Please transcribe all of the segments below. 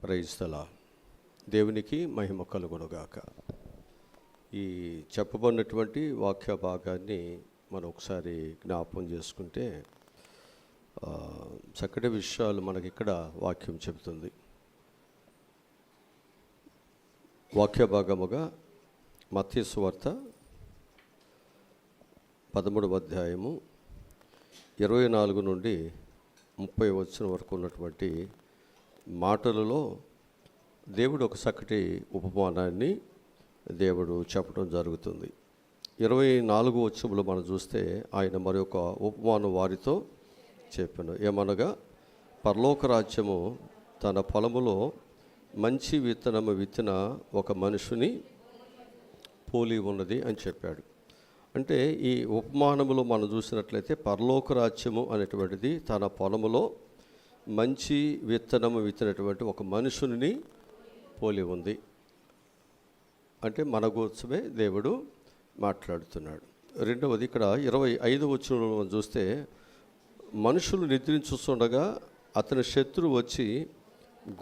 Praise the lord. దేవునికి మహిమ కలుగునుగాక. ఈ చెప్పబడినటువంటి వాక్య భాగాన్ని మనం ఒకసారి జ్ఞాపకం చేసుకుంటే చక్కటి విషయాలు మనకి ఇక్కడ వాక్యం చెబుతుంది. వాక్య భాగముగా మత్తయి సువార్త 13వ అధ్యాయము 24 నుండి 30 వచనం వరకు ఉన్నటువంటి మాటలలో దేవుడు ఒక చక్కటి ఉపమానాన్ని దేవుడు చెప్పడం జరుగుతుంది. 24 వచనంలో మనం చూస్తే ఆయన మరొక ఉపమానం వారితో చెప్పాను. ఏమనగా, పరలోక రాజ్యము తన పొలములో మంచి విత్తనము విత్తిన ఒక మనుషుని పోలి ఉన్నది అని చెప్పాడు. అంటే ఈ ఉపమానములో మనం చూసినట్లయితే పరలోక రాజ్యము అనేటువంటిది తన పొలములో మంచి విత్తనము విత్తినటువంటి ఒక మనుషుని పోలి ఉంది. అంటే మన కోసమే దేవుడు మాట్లాడుతున్నాడు. రెండవది, ఇక్కడ 25వ వచనంలో మనం చూస్తే, మనుషులు నిద్రించుస్తుండగా అతని శత్రువు వచ్చి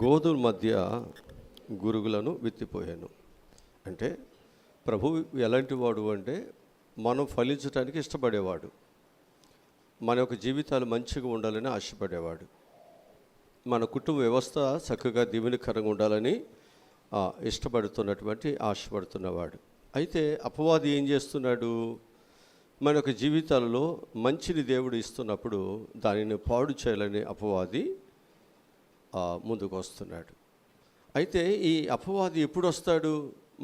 గోధుల మధ్య గురుగులను విత్తిపోయాను. అంటే ప్రభు ఎలాంటి వాడు అంటే, మనం ఫలించడానికి ఇష్టపడేవాడు, మన యొక్క జీవితాలు మంచిగా ఉండాలని ఆశపడేవాడు, మన కుటుంబ వ్యవస్థ చక్కగా దీవెనకరంగా ఉండాలని ఇష్టపడుతున్నటువంటి ఆశపడుతున్నవాడు. అయితే అపవాది ఏం చేస్తున్నాడు? మన యొక్క జీవితాలలో మంచిని దేవుడు ఇస్తున్నప్పుడు దానిని పాడు చేయాలని అపవాది ముందుకు వస్తున్నాడు. అయితే ఈ అపవాది ఎప్పుడు వస్తాడు?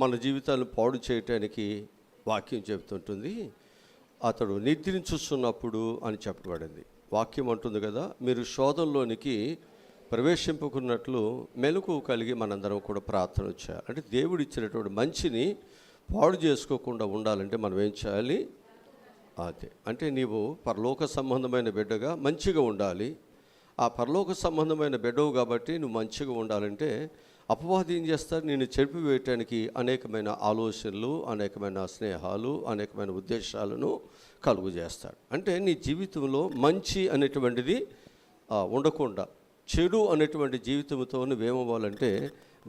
మన జీవితాలను పాడు చేయటానికి వాక్యం చెబుతుంటుంది, అతడు నిద్రించుస్తున్నప్పుడు అని చెప్పబడింది. వాక్యం అంటుంది కదా, మీరు శోధనలోనికి ప్రవేశింపుకున్నట్లు మెలకువ కలిగి మనందరం కూడా ప్రార్థన చేయాలి. అంటే దేవుడు ఇచ్చినటువంటి మంచిని పాడు చేసుకోకుండా ఉండాలంటే మనం ఏం చేయాలి? అదే అంటే నీవు పరలోక సంబంధమైన బిడ్డగా మంచిగా ఉండాలి. ఆ పరలోక సంబంధమైన బిడ్డవు కాబట్టి నువ్వు మంచిగా ఉండాలంటే అపవాది ఏం చేస్తారు? నేను చెరిపివేయటానికి అనేకమైన ఆలోచనలు, అనేకమైన స్నేహాలు, అనేకమైన ఉద్దేశాలను కలుగు చేస్తాడు. అంటే నీ జీవితంలో మంచి అనేటువంటిది ఉండకుండా చెడు అనేటువంటి జీవితంతో నువ్వేమవ్వాలంటే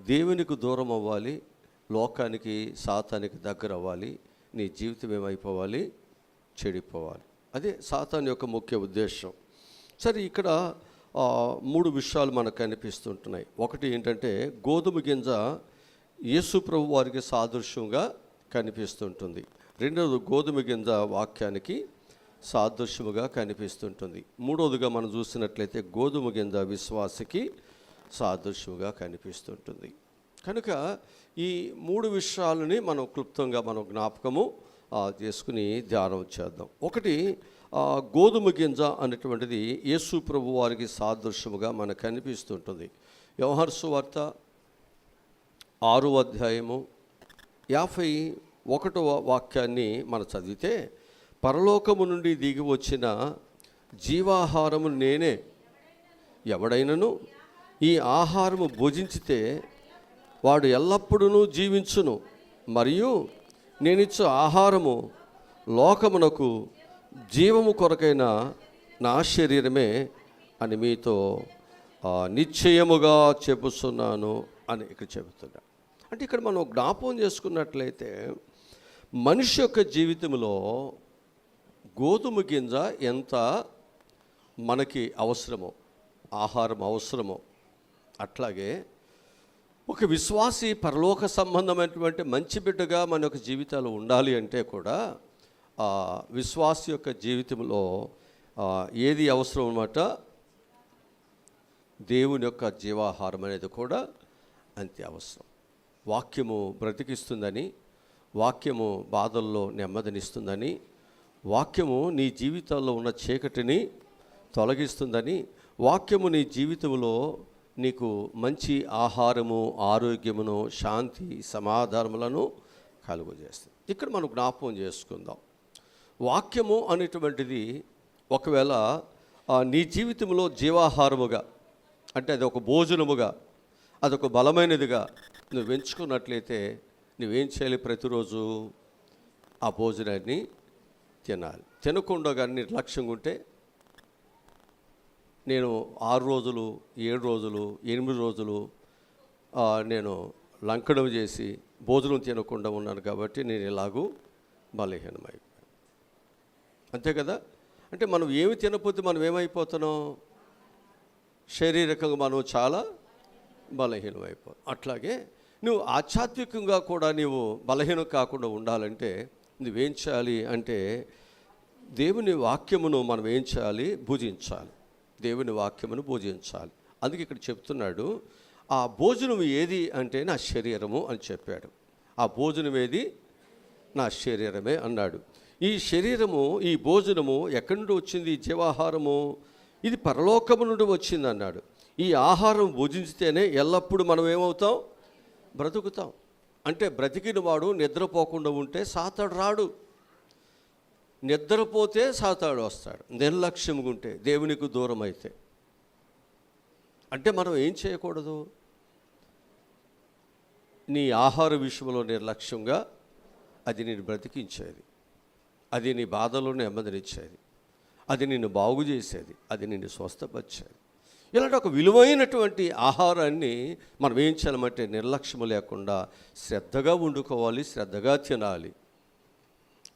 దేవునికి దూరం అవ్వాలి, లోకానికి సాతానికి దగ్గర అవ్వాలి. నీ జీవితం ఏమైపోవాలి? చెడిపోవాలి. అదే సాతాను యొక్క ముఖ్య ఉద్దేశం. సరే, ఇక్కడ 3 విషయాలు మనకు కనిపిస్తుంటున్నాయి. ఒకటి ఏంటంటే, గోధుమ గింజ యేసు ప్రభు వారికి సాదృశ్యంగా కనిపిస్తుంటుంది. రెండవది, గోధుమ గింజ వాక్యానికి సాదృశ్యముగా కనిపిస్తుంటుంది. మూడవదిగా మనం చూసినట్లయితే గోధుమ గింజ విశ్వాసకి సాదృశ్యముగా కనిపిస్తుంటుంది. కనుక ఈ 3 విషయాలని మనం క్లుప్తంగా మనం జ్ఞాపకము చేసుకుని ధ్యానం చేద్దాం. ఒకటి, గోధుమ గింజ అనేటువంటిది యేసు ప్రభు వారికి సాదృశ్యముగా మనకు కనిపిస్తుంటుంది. యోహాను సువార్త 6వ అధ్యాయము 51వ వాక్యాన్ని మనం చదివితే, పరలోకము నుండి దిగి వచ్చిన జీవాహారము నేనే, ఎవడైనను ఈ ఆహారము భుజించితే వాడు ఎల్లప్పుడూ జీవించును, మరియు నేనిచ్చు ఆహారము లోకమునకు జీవము కొరకైన నా శరీరమే అని మీతో నిశ్చయముగా చెబుతున్నాను అని ఇక్కడ చెబుతున్నా. అంటే ఇక్కడ మనం జ్ఞాపకం చేసుకున్నట్లయితే మనిషి యొక్క జీవితంలో గోధుమ గింజ ఎంత మనకి అవసరమో, ఆహారం అవసరమో, అట్లాగే ఒక విశ్వాసి పరలోక సంబంధమైనటువంటి మంచి బిడ్డగా మన యొక్క జీవితాలు ఉండాలి అంటే కూడా విశ్వాసి యొక్క జీవితంలో ఏది అవసరం అన్నమాట? దేవుని యొక్క జీవాహారం అనేది కూడా అంతే అవసరం. వాక్యము బ్రతికిస్తుందని, వాక్యము బాధల్లో నెమ్మదినిస్తుందని, వాక్యము నీ జీవితాల్లో ఉన్న చీకటిని తొలగిస్తుందని, వాక్యము నీ జీవితంలో నీకు మంచి ఆహారము, ఆరోగ్యమును, శాంతి, సమాధానములను కలుగజేస్తుంది. ఇక్కడ మనం జ్ఞాపకం చేసుకుందాం. వాక్యము అనేటువంటిది ఒకవేళ నీ జీవితంలో జీవాహారముగా, అంటే అది ఒక భోజనముగా, అదొక బలమైనదిగా నువ్వు ఎంచుకున్నట్లయితే నువ్వేం చేయాలి? ప్రతిరోజు ఆ భోజనాన్ని తినాలి. తినకుండా కానీ నిర్లక్ష్యంగా ఉంటే నేను 6 రోజులు 7 రోజులు 8 రోజులు నేను లంకడం చేసి భోజనం తినకుండా ఉన్నాను కాబట్టి నేను ఇలాగూ బలహీనమైపోయాను. అంతే కదా. అంటే మనం ఏమి తినకపోతే మనం ఏమైపోతున్నాం? శారీరకంగా మనం చాలా బలహీనమైపోతాం. అట్లాగే నువ్వు ఆధ్యాత్మికంగా కూడా నీవు బలహీనం కాకుండా ఉండాలంటే నువ్వేం చేయాలి అంటే దేవుని వాక్యమును మనం ఏం చేయాలి? భుజించాలి. దేవుని వాక్యమును భుజించాలి. అందుకే ఇక్కడ చెప్తున్నాడు, ఆ భోజనం ఏది అంటే నా శరీరము అని చెప్పాడు. ఆ భోజనం ఏది? నా శరీరమే అన్నాడు. ఈ శరీరము, ఈ భోజనము ఎక్కడి నుండి వచ్చింది? ఈ జీవాహారము ఇది పరలోకము నుండి వచ్చింది అన్నాడు. ఈ ఆహారం భుజించితేనే ఎల్లప్పుడూ మనం ఏమవుతాం? బ్రతుకుతాం. అంటే బ్రతికిన వాడు నిద్రపోకుండా ఉంటే సాతాడు రాడు. నిద్రపోతే సాతాడు వస్తాడు. నిర్లక్ష్యంగా ఉంటే, దేవునికి దూరం అయితే. అంటే మనం ఏం చేయకూడదు? నీ ఆహార విషయంలో నిర్లక్ష్యంగా అది నేను బ్రతికించేది, అది నీ బాధలో నెమ్మదినిచ్చేది, అది నిన్ను బాగు చేసేది, అది నిన్ను స్వస్థపరిచేది. ఇలాంటి ఒక విలువైనటువంటి ఆహారాన్ని మనం ఏం చేయాలంటే నిర్లక్ష్యం లేకుండా శ్రద్ధగా వండుకోవాలి, శ్రద్ధగా తినాలి.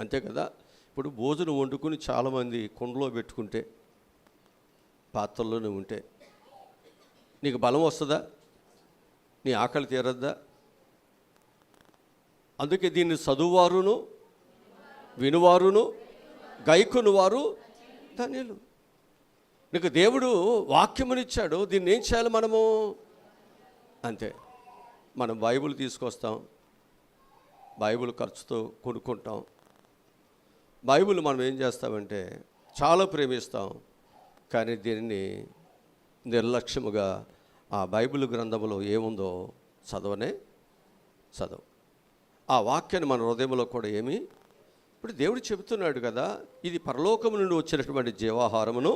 అంతే కదా. ఇప్పుడు భోజనం వండుకుని చాలామంది కుండలో పెట్టుకుంటే, పాత్రల్లోనే ఉంటే నీకు బలం వస్తుందా? నీ ఆకలి తీరద్దా? అందుకే దీన్ని చదువువారును వినువారును గైకొను వారు ధన్యులు. నీకు దేవుడు వాక్యమునిచ్చాడు, దీన్ని ఏం చేయాలి మనము? అంతే. మనం బైబిల్ తీసుకొస్తాం, బైబిల్ ఖర్చుతో కొనుక్కుంటాం. బైబిల్ మనం ఏం చేస్తామంటే చాలా ప్రేమిస్తాం, కానీ దీనిని నిర్లక్ష్యముగా ఆ బైబిల్ గ్రంథంలో ఏముందో చదవు. ఆ వాక్యాన్ని మన హృదయంలో కూడా ఏమి. ఇప్పుడు దేవుడు చెబుతున్నాడు కదా, ఇది పరలోకము నుండి వచ్చినటువంటి జీవాహారమును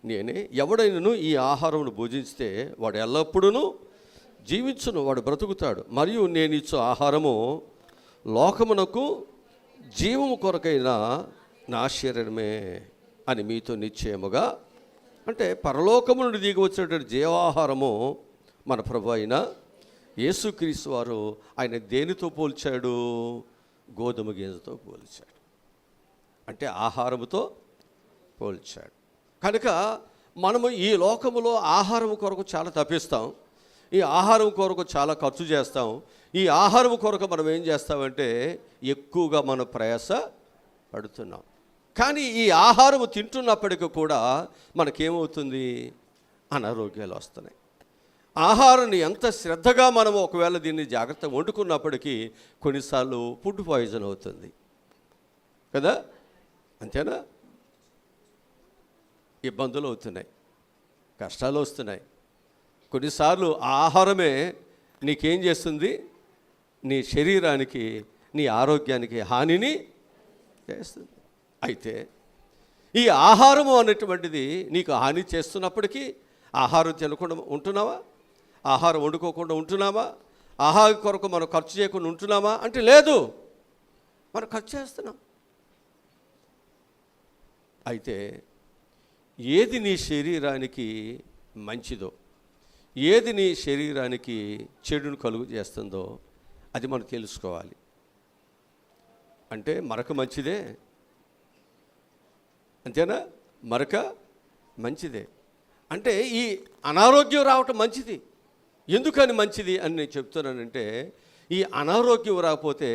నేనే. ఎవడైనను ఈ ఆహారమును భుజించితే వాడు ఎల్లప్పుడూ జీవించును, వాడు బ్రతుకుతాడు. మరియు నేను ఇచ్చే ఆహారము లోకమునకు జీవము కొరకైన నా శరీరమే అని మీతో నిశ్చయముగా. అంటే పరలోకము నుండి దిగి వచ్చినటువంటి జీవాహారము మన ప్రభు అయిన యేసుక్రీస్తు వారు ఆయన దేనితో పోల్చాడు? గోధుమ గింజతో పోల్చాడు. అంటే ఆహారముతో పోల్చాడు. కనుక మనము ఈ లోకములో ఆహారం కొరకు చాలా తప్పిస్తాం, ఈ ఆహారం కొరకు చాలా ఖర్చు చేస్తాం. ఈ ఆహారం కొరకు మనం ఏం చేస్తామంటే ఎక్కువగా మనం ప్రయాస పడుతున్నాం. కానీ ఈ ఆహారము తింటున్నప్పటికీ కూడా మనకేమవుతుంది? అనారోగ్యాలు వస్తున్నాయి. ఆహారాన్ని ఎంత శ్రద్ధగా మనం ఒకవేళ దీన్ని జాగ్రత్తగా వండుకున్నప్పటికీ కొన్నిసార్లు ఫుడ్ పాయిజన్ అవుతుంది కదా. అంతేనా? ఇబ్బందులు అవుతున్నాయి, కష్టాలు వస్తున్నాయి. కొన్నిసార్లు ఆ ఆహారమే నీకేం చేస్తుంది? నీ శరీరానికి, నీ ఆరోగ్యానికి హానిని చేస్తుంది. అయితే ఈ ఆహారము అనేటువంటిది నీకు హాని చేస్తున్నప్పటికీ ఆహారం తినకుండా ఉంటున్నావా? ఆహారం వండుకోకుండా ఉంటున్నావా? ఆహారం కొరకు మనం ఖర్చు చేయకుండా ఉంటున్నామా అంటే లేదు, మనం ఖర్చు చేస్తున్నాం. అయితే ఏది నీ శరీరానికి మంచిదో, ఏది నీ శరీరానికి చెడును కలుగు చేస్తుందో అది మనం తెలుసుకోవాలి. అంటే మరక మంచిదే, అంతేనా? మరక మంచిదే. అంటే ఈ అనారోగ్యం రావటం మంచిది. ఎందుకని మంచిది అని నేను చెప్తున్నానంటే, ఈ అనారోగ్యం రాకపోతే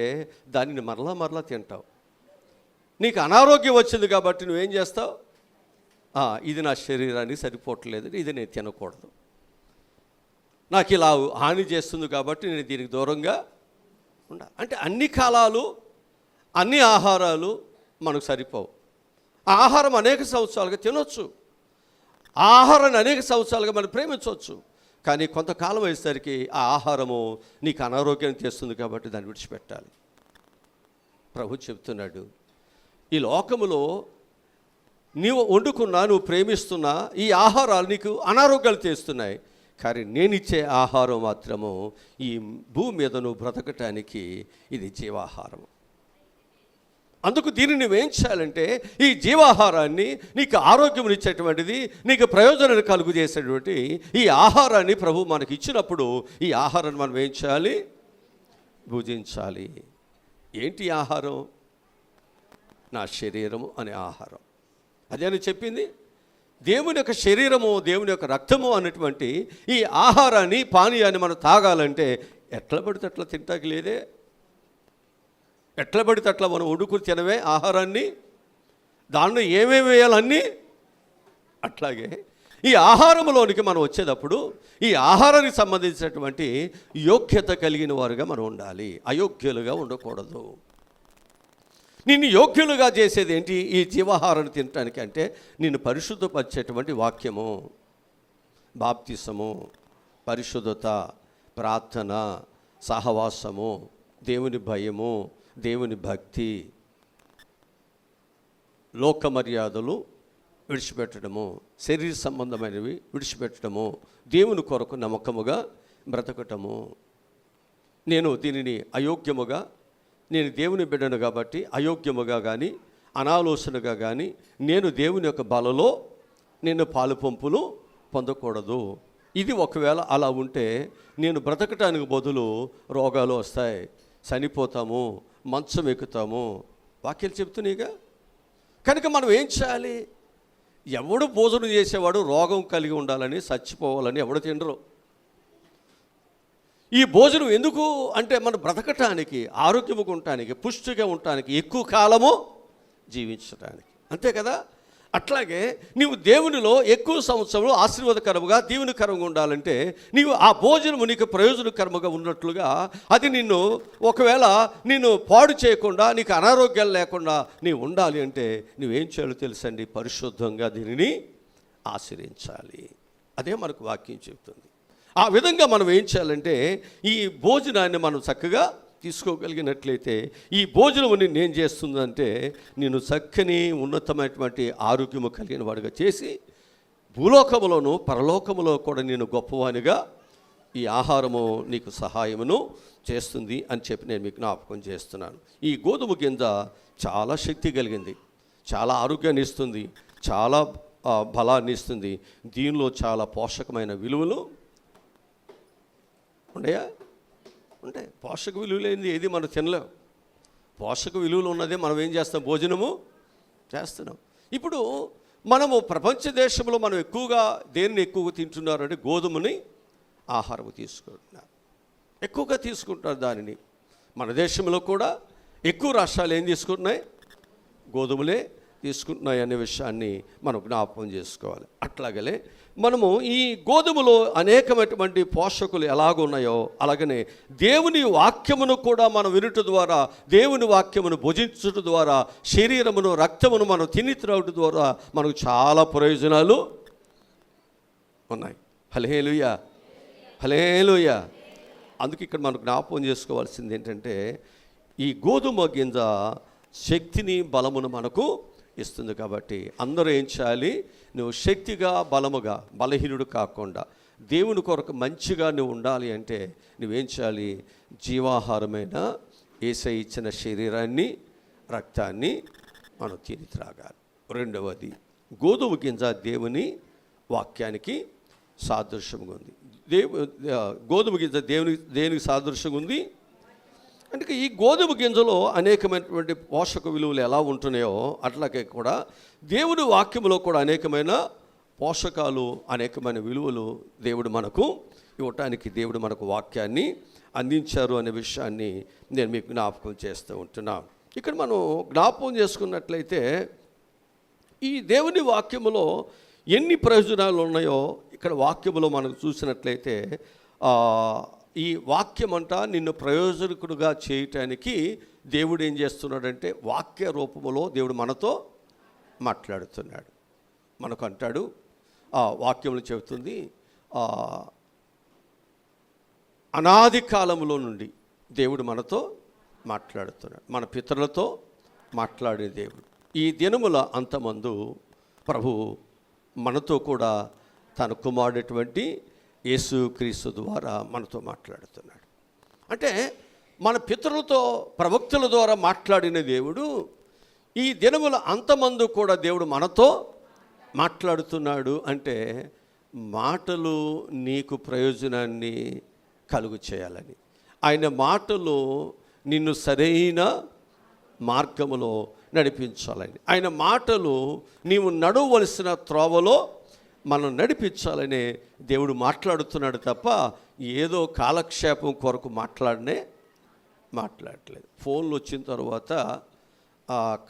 దానిని మరలా తింటావు. నీకు అనారోగ్యం వచ్చింది కాబట్టి నువ్వేం చేస్తావు? ఇది నా శరీరానికి సరిపోవట్లేదు, ఇది నేను తినకూడదు, నాకు ఇలా హాని చేస్తుంది కాబట్టి నేను దీనికి దూరంగా ఉండాలి. అంటే అన్ని కాలాలు అన్ని ఆహారాలు మనకు సరిపోవు. ఆహారం అనేక సంవత్సరాలుగా తినొచ్చు, ఆహారాన్ని అనేక సంవత్సరాలుగా మనం ప్రేమించవచ్చు. కానీ కొంతకాలం అయ్యేసరికి ఆ ఆహారము నీకు అనారోగ్యాన్ని తెస్తుంది కాబట్టి దాన్ని విడిచిపెట్టాలి. ప్రభు చెప్తున్నాడు, ఈ లోకములో నీవు వండుకున్నా, నువ్వు ప్రేమిస్తున్నా ఈ ఆహారాలు నీకు అనారోగ్యాలు తెస్తున్నాయి. కానీ నేను ఇచ్చే ఆహారం మాత్రము ఈ భూమి మీద నువ్వు బ్రతకటానికి ఇది జీవాహారం. అందుకు దీన్ని నువ్వేం చేయాలంటే ఈ జీవాహారాన్ని, నీకు ఆరోగ్యమునిచ్చేటువంటిది, నీకు ప్రయోజనాన్ని కలుగు చేసేటువంటి ఈ ఆహారాన్ని ప్రభు మనకి ఇచ్చినప్పుడు ఈ ఆహారాన్ని మనం ఏం చేయాలి? భుజించాలి. ఏంటి ఆహారం? నా శరీరము అనే ఆహారం. అదే అని చెప్పింది. దేవుని యొక్క శరీరము, దేవుని యొక్క రక్తము అన్నటువంటి ఈ ఆహారాన్ని, పానీయాన్ని మనం తాగాలంటే ఎట్లా పడితే అట్లా తింటాకి లేదే. ఎట్లా పడితే అట్లా మనం వండుకుని తినవే ఆహారాన్ని. దానిలో ఏమేమి వేయాలన్నీ. అట్లాగే ఈ ఆహారంలోనికి మనం వచ్చేటప్పుడు ఈ ఆహారానికి సంబంధించినటువంటి యోగ్యత కలిగిన వారుగా మనం ఉండాలి. అయోగ్యులుగా ఉండకూడదు. నిన్ను యోగ్యులుగా చేసేది ఏంటి? ఈ జీవాహారాన్ని తినటానికి అంటే నిన్ను పరిశుద్ధపరిచేటువంటి వాక్యము, బాప్తిసము, పరిశుద్ధత, ప్రార్థన, సహవాసము, దేవుని భయము, దేవుని భక్తి, లోక మర్యాదలు విడిచిపెట్టడము, శరీర సంబంధమైనవి విడిచిపెట్టడము, దేవుని కొరకు నమ్మకముగా బ్రతకటము. నేను దీనిని అయోగ్యముగా, నేను దేవుని బిడ్డను కాబట్టి అయోగ్యముగా కానీ అనాలోచనగా కానీ నేను దేవుని యొక్క బలలో నేను పాలు పంపులు పొందకూడదు. ఇది ఒకవేళ అలా ఉంటే నేను బ్రతకటానికి బదులు రోగాలు వస్తాయి, చనిపోతాము, మంచం ఎక్కుతాము. వాక్యాలు చెప్తున్నాయిగా. కనుక మనం ఏం చేయాలి? ఎవడు భోజనం చేసేవాడు రోగం కలిగి ఉండాలని, చచ్చిపోవాలని ఎవడు తినరు. ఈ భోజనం ఎందుకు అంటే మనం బ్రతకటానికి, ఆరోగ్యముగా ఉండటానికి, పుష్టిగా ఉండటానికి, ఎక్కువ కాలము జీవించడానికి, అంతే కదా. అట్లాగే నీవు దేవునిలో ఎక్కువ సంవత్సరంలో ఆశీర్వాదకరముగా, దీవెనకరంగా ఉండాలంటే నీవు ఆ భోజనము నీకు ప్రయోజనకరముగా ఉన్నట్లుగా అది నిన్ను ఒకవేళ నిన్ను పాడు చేయకుండా, నీకు అనారోగ్యాలు లేకుండా నీవు ఉండాలి అంటే నువ్వేం చేయాలో తెలుసండి? పరిశుద్ధంగా దీనిని ఆశ్రయించాలి. అదే మనకు వాక్యం చెబుతుంది. ఆ విధంగా మనం ఏం చేయాలంటే ఈ భోజనాన్ని మనం చక్కగా తీసుకోగలిగినట్లయితే ఈ భోజనం ఏం చేస్తుందంటే నేను చక్కని ఉన్నతమైనటువంటి ఆరోగ్యము కలిగిన వాడిగా చేసి భూలోకములోను పరలోకములో కూడా నేను గొప్పవానిగా ఈ ఆహారము నీకు సహాయమును చేస్తుంది అని చెప్పి నేను మీకు జ్ఞాపకం చేస్తున్నాను. ఈ గోధుమ గింజ చాలా శక్తి కలిగింది, చాలా ఆరోగ్యాన్ని ఇస్తుంది, చాలా బలాన్ని ఇస్తుంది. దీనిలో చాలా పోషకమైన విలువలు ఉన్నాయా? ఉంటాయి. పోషక విలువ లేనిది ఏది మనం తినలేం. పోషక విలువలు ఉన్నదే మనం ఏం చేస్తాం? భోజనము చేస్తున్నాం. ఇప్పుడు మనము ప్రపంచ దేశంలో మనం ఎక్కువగా దేన్ని ఎక్కువగా తింటున్నారు అంటే గోధుమని ఆహారం తీసుకుంటున్నారు, ఎక్కువగా తీసుకుంటున్నారు దానిని. మన దేశంలో కూడా ఎక్కువ రాష్ట్రాలు ఏం తీసుకుంటున్నాయి? గోధుమలే తీసుకుంటున్నాయి అనే విషయాన్ని మనం జ్ఞాపకం చేసుకోవాలి. అట్లాగలే మనము ఈ గోధుమలో అనేకమైనటువంటి పోషకులు ఎలాగున్నాయో అలాగనే దేవుని వాక్యమును కూడా మనం వినుట ద్వారా, దేవుని వాక్యమును భుజించుట ద్వారా, శరీరమును రక్తమును మనం తిని త్రాగుట ద్వారా మనకు చాలా ప్రయోజనాలు ఉన్నాయి. హల్లెలూయా, హల్లెలూయా. అందుకే ఇక్కడ మనం జ్ఞాపకం చేసుకోవాల్సింది ఏంటంటే ఈ గోధుమ గింజ శక్తిని, బలమును మనకు ఇస్తుంది. కాబట్టి అందరూ ఏం చేయాలి? నువ్వు శక్తిగా, బలముగా, బలహీనుడు కాకుండా దేవుని కొరకు మంచిగా నువ్వు ఉండాలి అంటే నువ్వేం చేయాలి? జీవాహారమైన యేసయ్య ఇచ్చిన శరీరాన్ని, రక్తాన్ని మనం తిని త్రాగాలి. రెండవది, గోధుమ గింజ దేవుని వాక్యానికి సాదృశ్యంగా ఉంది. గోధుమ గింజ దేనికి సాదృశ్యంగా ఉంది అంటే ఈ గోధుమ గింజలో అనేకమైనటువంటి పోషక విలువలు ఎలా ఉంటున్నాయో అట్లాగే కూడా దేవుని వాక్యంలో కూడా అనేకమైన పోషకాలు, అనేకమైన విలువలు దేవుడు మనకు ఇవ్వటానికి దేవుడు మనకు వాక్యాన్ని అందించారు అనే విషయాన్ని నేను మీకు జ్ఞాపకం చేస్తూ ఉంటున్నాను. ఇక్కడ మనం జ్ఞాపకం చేసుకున్నట్లయితే ఈ దేవుని వాక్యములో ఎన్ని ప్రయోజనాలు ఉన్నాయో ఇక్కడ వాక్యములో మనం చూసినట్లయితే ఈ వాక్యం అంట నిన్ను ప్రయోజకుడుగా చేయటానికి దేవుడు ఏం చేస్తున్నాడంటే వాక్య రూపములో దేవుడు మనతో మాట్లాడుతున్నాడు. మనకు అంటాడు, వాక్యములు చెబుతుంది, అనాది కాలములో నుండి దేవుడు మనతో మాట్లాడుతున్నాడు, మన పితరులతో మాట్లాడే దేవుడు. ఈ దినముల అంతమందు ప్రభు మనతో కూడా తన కుమారుడైనటువంటి యేసుక్రీస్తు ద్వారా మనతో మాట్లాడుతున్నాడు. అంటే మన పితరులతో ప్రవక్తల ద్వారా మాట్లాడిన దేవుడు ఈ దినముల అంతమందు కూడా దేవుడు మనతో మాట్లాడుతున్నాడు అంటే మాటలు నీకు ప్రయోజనాన్ని కలుగు చేయాలని, ఆయన మాటలు నిన్ను సరైన మార్గములో నడిపించాలని, ఆయన మాటలు నీవు నడవలసిన త్రోవలో మనం నడిపించాలనే దేవుడు మాట్లాడుతున్నాడు తప్ప ఏదో కాలక్షేపం కొరకు మాట్లాడట్లేదు. ఫోన్లు వచ్చిన తర్వాత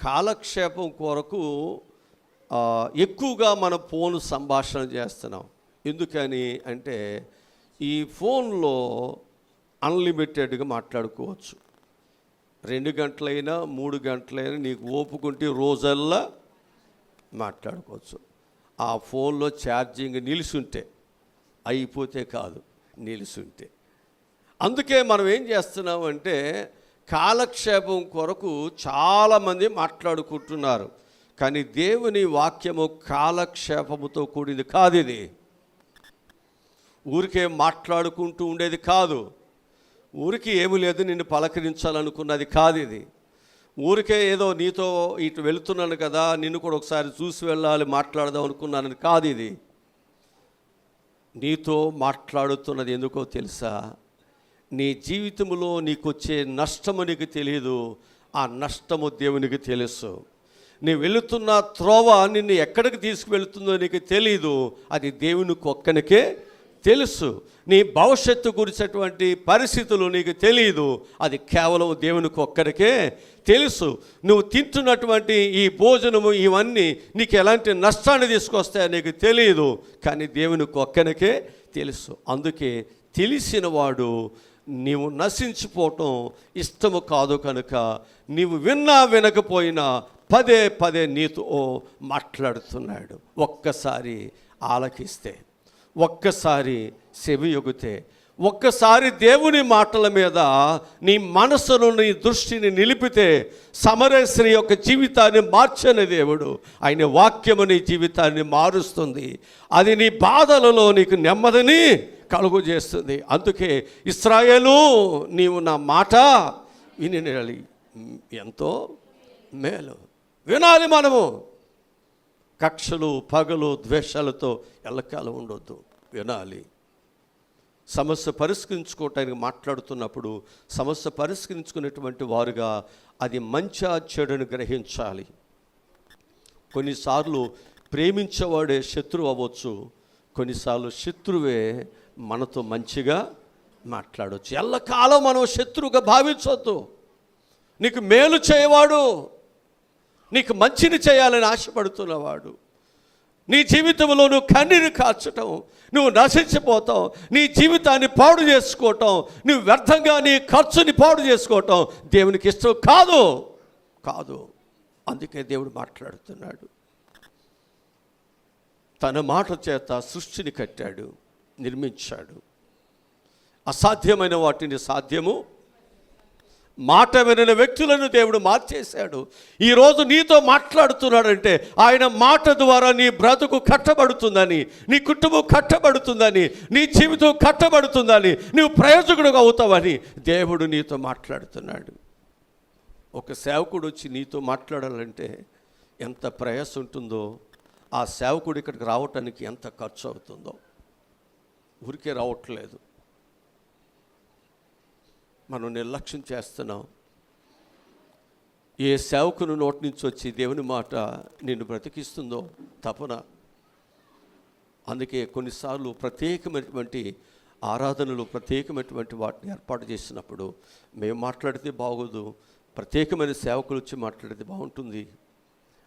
కాలక్షేపం కొరకు ఎక్కువగా మన ఫోన్ సంభాషణ చేస్తున్నాం. ఎందుకని అంటే ఈ ఫోన్లో అన్లిమిటెడ్గా మాట్లాడుకోవచ్చు. 2 గంటలైనా 3 గంటలైనా నీకు ఓపుకుంటే రోజల్లా మాట్లాడుకోవచ్చు. ఆ ఫోన్లో ఛార్జింగ్ నిలిసుంటే, అయిపోతే కాదు, నిలిసుంటే. అందుకే మనం ఏం చేస్తున్నామంటే కాలక్షేపం కొరకు చాలామంది మాట్లాడుకుంటున్నారు. కానీ దేవుని వాక్యము కాలక్షేపముతో కూడింది కాదు. ఇది ఊరికే మాట్లాడుకుంటూ ఉండేది కాదు. ఊరికి ఏమి లేదు నిన్ను పలకరించాలనుకున్నది కాదు. ఇది ఊరికే ఏదో నీతో ఇటు వెళుతున్నాను కదా, నిన్ను కూడా ఒకసారి చూసి వెళ్ళాలి, మాట్లాడదాం అనుకున్నానని కాదు. ఇది నీతో మాట్లాడుతున్నది ఎందుకో తెలుసా? నీ జీవితంలో నీకు వచ్చే నష్టము నీకు తెలియదు, ఆ నష్టము దేవునికి తెలుసు. నీ వెళుతున్న త్రోవ నిన్ను ఎక్కడికి తీసుకువెళుతుందో నీకు తెలీదు, అది దేవునికి ఒక్కనికే తెలుసు. నీ భవిష్యత్తు గురించినటువంటి పరిస్థితులు నీకు తెలియదు, అది కేవలం దేవునికి ఒక్కడికే తెలుసు. నువ్వు తింటున్నటువంటి ఈ భోజనము ఇవన్నీ నీకు ఎలాంటి నష్టాన్ని తీసుకొస్తాయో నీకు తెలియదు, కానీ దేవునికి ఒక్కనికే తెలుసు. అందుకే తెలిసిన వాడు నీవు నశించిపోవటం ఇష్టము కాదు కనుక నీవు విన్నా వినకపోయినా పదే పదే నీతో మాట్లాడుతున్నాడు. ఒక్కసారి ఆలకిస్తే, ఒక్కసారి చెవియొగితే, ఒక్కసారి దేవుని మాటల మీద నీ మనసును నీ దృష్టిని నిలిపితే సమరయ స్త్రీ యొక్క జీవితాన్ని మార్చని దేవుడు ఆయన వాక్యము నీ జీవితాన్ని మారుస్తుంది. అది నీ బాధలలో నీకు నెమ్మదిని కలుగు చేస్తుంది. అందుకే ఇశ్రాయేలు నీవు నా మాట వినాలి, ఎంతో మేలు. వినాలి. మనము కక్షలు పగలు ద్వేషాలతో ఎల్లకాలం ఉండొద్దు, వినాలి. సమస్య పరిష్కరించుకోవటానికి మాట్లాడుతున్నప్పుడు సమస్య పరిష్కరించుకునేటువంటి వారుగా అది మంచి చెడుని గ్రహించాలి. కొన్నిసార్లు ప్రేమించేవాడే శత్రువు అవ్వచ్చు, కొన్నిసార్లు శత్రువే మనతో మంచిగా మాట్లాడవచ్చు. ఎల్లకాలం మనం శత్రువుగా భావించవద్దు. నీకు మేలు చేయవాడు, నీకు మంచిని చేయాలని ఆశపడుతున్నవాడు, నీ జీవితంలో నువ్వు కన్నీరు కార్చటం, నువ్వు నశించిపోతావు, నీ జీవితాన్ని పాడు చేసుకోవటం, నువ్వు వ్యర్థంగా నీ ఖర్చుని పాడు చేసుకోవటం దేవునికి ఇష్టం కాదు. అందుకే దేవుడు మాట్లాడుతున్నాడు. తన మాట చేత సృష్టిని కట్టాడు, నిర్మించాడు. అసాధ్యమైన వాటిని సాధ్యము, మాట వినని వ్యక్తులను దేవుడు మార్చేశాడు. ఈరోజు నీతో మాట్లాడుతున్నాడంటే ఆయన మాట ద్వారా నీ బ్రతుకు కట్టబడుతుందని, నీ కుటుంబం కట్టబడుతుందని, నీ జీవితం కట్టబడుతుందని, నువ్వు ప్రయోజకుడుగా అవుతావని దేవుడు నీతో మాట్లాడుతున్నాడు. ఒక సేవకుడు వచ్చి నీతో మాట్లాడాలంటే ఎంత ప్రయాస ఉంటుందో, ఆ సేవకుడు ఇక్కడికి రావటానికి ఎంత ఖర్చు అవుతుందో. ఊరికే రావట్లేదు, మనం నిర్లక్ష్యం చేస్తున్నాం. ఏ సేవకుని నోటి నుంచి వచ్చి దేవుని మాట నిన్ను బ్రతికిస్తుందో తపన. అందుకే కొన్నిసార్లు ప్రత్యేకమైనటువంటి ఆరాధనలు, ప్రత్యేకమైనటువంటి వాటిని ఏర్పాటు చేసినప్పుడు మేము మాట్లాడితే బాగోదు, ప్రత్యేకమైన సేవకులు వచ్చి మాట్లాడితే బాగుంటుంది.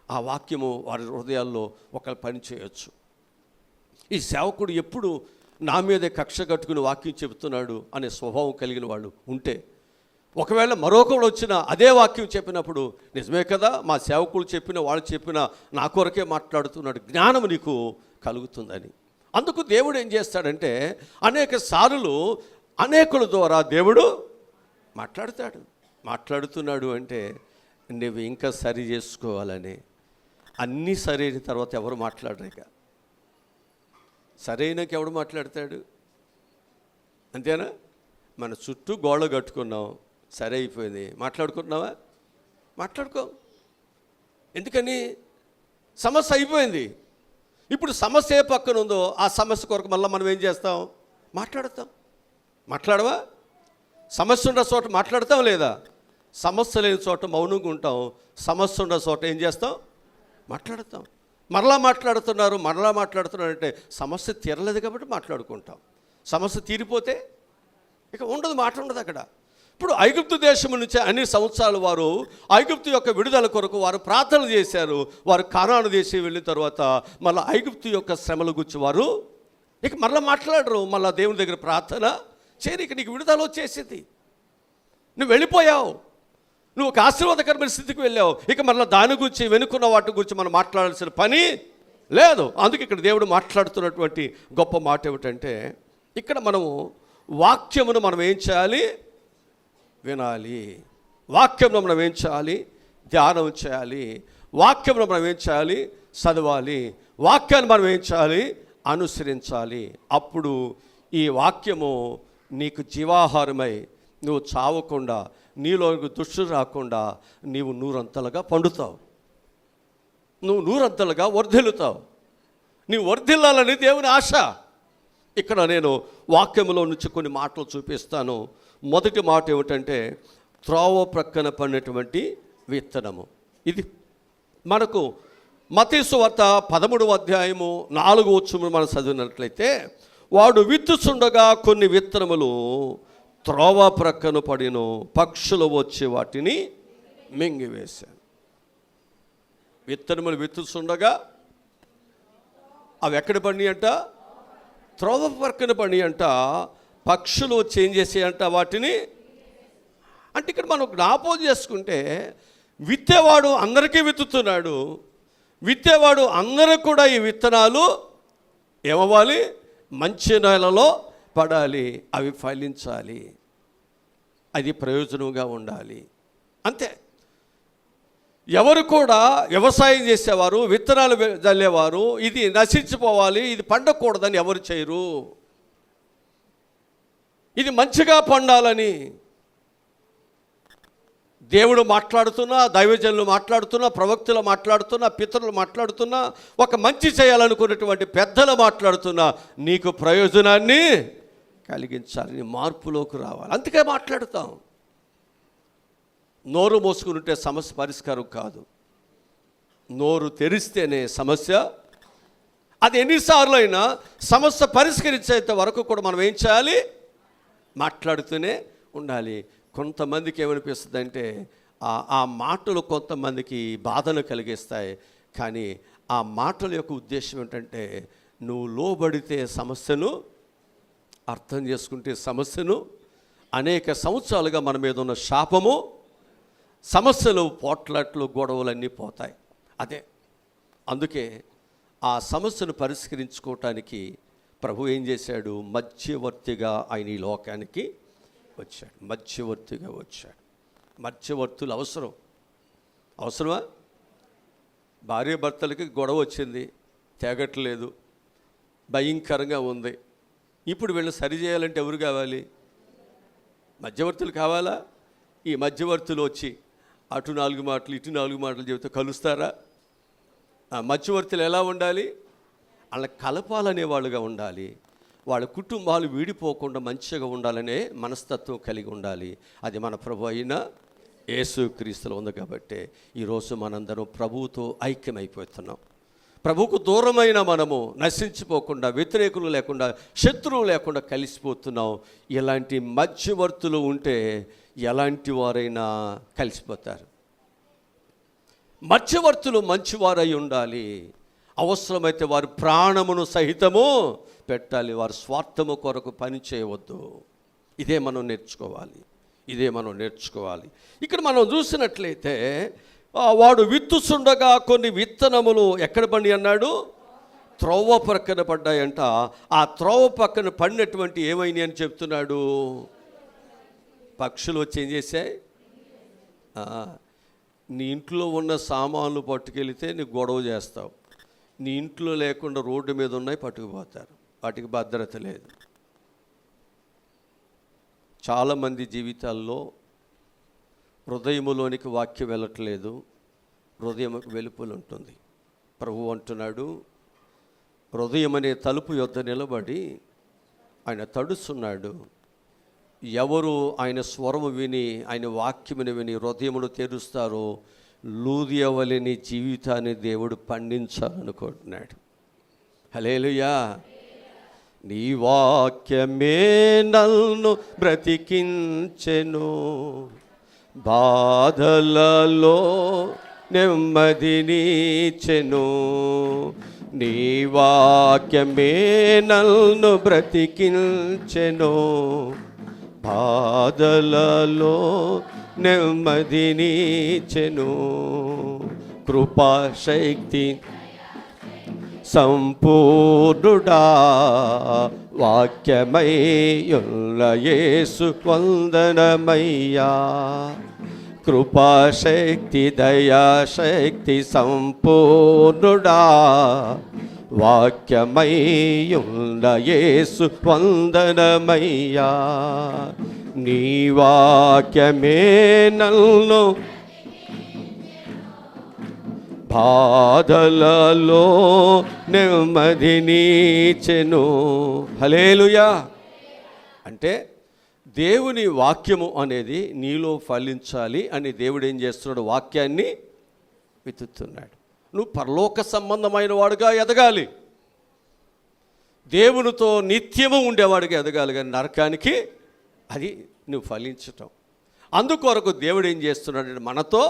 ఆ వాక్యము వారి హృదయాల్లో ఒక పని చేయొచ్చు. ఈ సేవకుడు ఎప్పుడు నా మీదే కక్ష కట్టుకుని వాక్యం చెబుతున్నాడు అనే స్వభావం కలిగిన వాళ్ళు ఉంటే, ఒకవేళ మరొకడు వచ్చిన అదే వాక్యం చెప్పినప్పుడు నిజమే కదా, మా సేవకులు చెప్పిన వాళ్ళు చెప్పిన నా కొరకే మాట్లాడుతున్నాడు, జ్ఞానం నీకు కలుగుతుందని. అందుకు దేవుడు ఏం చేస్తాడంటే అనేక సార్లు అనేకుల ద్వారా దేవుడు మాట్లాడుతున్నాడు అంటే నువ్వు ఇంకా సరి చేసుకోవాలని. అన్నీ సరైన తర్వాత ఎవరు మాట్లాడరేక, సరైనకి ఎవడు మాట్లాడతాడు? అంతేనా? మన చుట్టూ గోడ కట్టుకున్నాం, సరే అయిపోయింది, మాట్లాడుకుంటున్నావా? మాట్లాడుకో. ఎందుకని? సమస్య అయిపోయింది. ఇప్పుడు సమస్య ఏ పక్కన ఉందో ఆ సమస్య కొరకు మళ్ళీ మనం ఏం చేస్తాం? మాట్లాడతాం. మాట్లాడవా? సమస్య ఉన్న చోట మాట్లాడతాం లేదా? సమస్య లేని చోట మౌనంగా ఉంటాం. సమస్య ఉన్న చోట ఏం చేస్తాం? మాట్లాడతాం. మరలా మాట్లాడుతున్నారంటే సమస్య తీరలేదు కాబట్టి మాట్లాడుకుంటాం. సమస్య తీరిపోతే ఇక మాట ఉండదు అక్కడ. ఇప్పుడు ఐగుప్తు దేశం నుంచి అన్ని సంవత్సరాలు వారు ఐగుప్తు యొక్క విడుదల కొరకు వారు ప్రార్థన చేశారు. వారు కానాను దేశం వెళ్ళిన తర్వాత మళ్ళీ ఐగుప్తు యొక్క శ్రమల గురించి వారు ఇక మళ్ళీ మాట్లాడరు. మళ్ళీ దేవుని దగ్గర ప్రార్థన చేయరు. ఇక నీకు విడుదల వచ్చేసింది, నువ్వు వెళ్ళిపోయావు, నువ్వు ఒక ఆశీర్వాదకరమైన స్థితికి వెళ్ళావు. ఇక మళ్ళీ దాని గురించి వెనుకున్న వాటి గురించి మనం మాట్లాడాల్సిన పని లేదు. అందుకే ఇక్కడ దేవుడు మాట్లాడుతున్నటువంటి గొప్ప మాట ఏమిటంటే, ఇక్కడ మనము వాక్యమును మనం ఏం చేయాలి? వినాలి. వాక్యంలో మనం ఏం చేయాలి? ధ్యానం చేయాలి. వాక్యంలో మనం ఏం చేయాలి? చదవాలి. వాక్యాన్ని మనం ఏం చేయాలి? అనుసరించాలి. అప్పుడు ఈ వాక్యము నీకు జీవాహారమై నువ్వు చావకుండా, నీలో దుష్టులు రాకుండా నీవు నూరంతలుగా పండుతావు, నువ్వు నూరంతలుగా వర్ధిల్లుతావు. నీవు వర్ధిల్లాలని దేవుని ఆశ. ఇక్కడ నేను వాక్యంలో నుంచి కొన్ని మాటలు చూపిస్తాను. మొదటి మాట ఏమిటంటే, త్రోవ ప్రక్కన పడినటువంటి విత్తనము. ఇది మనకు మత్తయి సువార్త 13వ అధ్యాయము 4వ వచనం మనం చదివినట్లయితే, వాడు విత్తుచుండగా కొన్ని విత్తనములు త్రోవ ప్రక్కన పడిను, పక్షులు వచ్చి వాటిని మింగివేశాను. విత్తనములు విత్తుచుండగా అవి ఎక్కడ పడినాయి అంట? త్రోవ ప్రక్కన పడి అంట. పక్షులు వచ్చి ఏం చేసాయంట? వాటిని. అంటే ఇక్కడ మనం జ్ఞాపకం చేసుకుంటే, విత్తేవాడు అందరికీ విత్తుతున్నాడు. విత్తేవాడు అందరూ కూడా ఈ విత్తనాలు ఏమవ్వాలి? మంచి నేలలో పడాలి, అవి ఫలించాలి, అది ప్రయోజనంగా ఉండాలి. అంతే. ఎవరు కూడా వ్యవసాయం చేసేవారు, విత్తనాలు చల్లేవారు ఇది నశించిపోవాలి, ఇది పండకూడదని ఎవరు చేయరు. ఇది మంచిగా పండాలని దేవుడు మాట్లాడుతున్నా, దైవజనులు మాట్లాడుతున్నా, ప్రవక్తలు మాట్లాడుతున్నా, పితరులు మాట్లాడుతున్నా, ఒక మంచి చేయాలనుకున్నటువంటి పెద్దలు మాట్లాడుతున్నా, నీకు ప్రయోజనాన్ని కలిగించాలి, నీ మార్పులోకి రావాలి. అందుకే మాట్లాడుతాం. నోరు మోసుకుని ఉంటే సమస్య పరిష్కారం కాదు. నోరు తెరిస్తేనే సమస్య. అది ఎన్నిసార్లు అయినా సమస్య పరిష్కరించేంత వరకు కూడా మనం ఏం చేయాలి? మాట్లాడుతూనే ఉండాలి. కొంతమందికి ఏమనిపిస్తుంది అంటే, ఆ మాటలు కొంతమందికి బాధను కలిగిస్తాయి. కానీ ఆ మాటల యొక్క ఉద్దేశం ఏంటంటే, నువ్వు లోబడితే సమస్యను అర్థం చేసుకుంటే సమస్యను, అనేక సంవత్సరాలుగా మన మీద ఉన్న శాపము, సమస్యలు, పోట్లాట్లు, గొడవలన్నీ పోతాయి. అదే అందుకే ఆ సమస్యను పరిష్కరించుకోవటానికి ప్రభు ఏం చేశాడు? మధ్యవర్తిగా ఆయన ఈ లోకానికి వచ్చాడు. మధ్యవర్తిగా వచ్చాడు. మధ్యవర్తులు అవసరమా? భార్య భర్తలకి గొడవ వచ్చింది, తెగట్లేదు, భయంకరంగా ఉంది. ఇప్పుడు వీళ్ళు సరి చేయాలంటే ఎవరు కావాలి? మధ్యవర్తులు కావాలా? ఈ మధ్యవర్తులు వచ్చి అటు 4 మాటలు ఇటు 4 మాటలు చెబితే కలుస్తారా? ఆ మధ్యవర్తులు ఎలా ఉండాలి? వాళ్ళ కలపాలనే వాళ్ళుగా ఉండాలి. వాళ్ళ కుటుంబాలు వీడిపోకుండా మంచిగా ఉండాలనే మనస్తత్వం కలిగి ఉండాలి. అది మన ప్రభు అయిన యేసుక్రీస్తులో ఉంది. కాబట్టి ఈరోజు మనందరం ప్రభువుతో ఐక్యమైపోతున్నాం. ప్రభువుకు దూరమైన మనము నశించిపోకుండా, వ్యతిరేకులు లేకుండా, శత్రువు లేకుండా కలిసిపోతున్నాం. ఇలాంటి మధ్యవర్తులు ఉంటే ఎలాంటి వారైనా కలిసిపోతారు. మధ్యవర్తులు మంచివారై ఉండాలి. అవసరమైతే వారి ప్రాణమును సహితము పెట్టాలి. వారి స్వార్థము కొరకు పని చేయవద్దు. ఇదే మనం నేర్చుకోవాలి. ఇక్కడ మనం చూసినట్లయితే, వాడు విత్తుచుండగా కొన్ని విత్తనములు ఎక్కడ పడి అన్నాడు? త్రోవ పక్కన పడ్డాయంట. ఆ త్రోవ పక్కన పడినటువంటి ఏమైనాయి అని చెప్తున్నాడు? పక్షులు వచ్చి ఏం చేశాయి? నీ ఇంట్లో ఉన్న సామాన్లు పట్టుకెళ్తే నీకు గొడవ చేస్తావు. నీ ఇంట్లో లేకుండా రోడ్డు మీద ఉన్నాయి, పట్టుకుపోతారు. వాటికి భద్రత లేదు. చాలామంది జీవితాల్లో హృదయములోనికి వాక్యం వెళ్ళట్లేదు, హృదయముకు వెలుపల ఉంటుంది. ప్రభువు అంటున్నాడు, హృదయం అనే తలుపు యొద్ద నిలబడి ఆయన తడుస్తున్నాడు. ఎవరు ఆయన స్వరము విని ఆయన వాక్యమును విని హృదయమును తెరుస్తారో లూదియవలెని జీవితాన్ని దేవుడు పండించాలనుకుంటున్నాడు. హల్లెలూయా. నీ వాక్యమే నన్ను బ్రతికించెను, బాధలలో నెమ్మదినిచ్చెను. నీ వాక్యమే నన్ను బ్రతికించెను, బాధలలో నెమ్మదినిచ్చెను. కృపాశక్తి సంపూర్ణుడా వాక్యమయ్యున్న యేసు వందనమయ్యా. కృపాశక్తి దయాశక్తి సంపూర్ణుడా వాక్యమయ్యున్న యేసు వందనమయ్యా. నీ వాక్యమే నన్ను బాధలలో నెమ్మదినిచ్చెను. హల్లెలూయా. అంటే దేవుని వాక్యము అనేది నీలో ఫలించాలి అని దేవుడు ఏం చేస్తున్నాడు? వాక్యాన్ని వెతుకుతున్నాడు. నువ్వు పరలోక సంబంధమైన వాడుగా ఎదగాలి, దేవునితో నిత్యము ఉండేవాడిగా ఎదగాలి, కానీ నరకానికి అది నువ్వు ఫలించటం. అందుకొరకు దేవుడు ఏం చేస్తున్నాడు? మనతో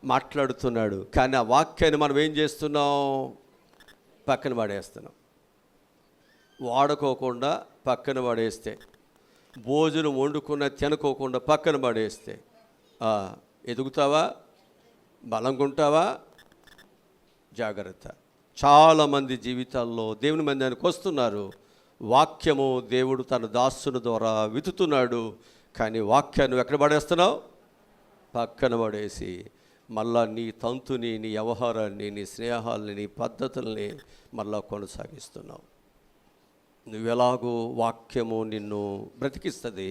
మాట్లాడుతున్నాడు. కానీ ఆ వాక్యాన్ని మనం ఏం చేస్తున్నాం? పక్కన పడేస్తున్నాం. వాడుకోకుండా పక్కన పడేస్తే, భోజనం వండుకున్న తినకోకుండా పక్కన పడేస్తే ఎదుగుతావా? బలంగా ఉంటావా? జాగ్రత్త. చాలామంది జీవితాల్లో దేవుని మందిరానికి వస్తున్నారు, వాక్యము దేవుడు తన దాసుని ద్వారా వితుతున్నాడు, కానీ వాక్యాన్ని ఎక్కడ పడేస్తున్నావు? పక్కన పడేసి మళ్ళా నీ తంతుని, నీ వ్యవహారాన్ని, నీ స్నేహాలని, నీ పద్ధతుల్ని మళ్ళా కొనసాగిస్తున్నావు. నువ్వెలాగో వాక్యము నిన్ను బ్రతికిస్తుంది.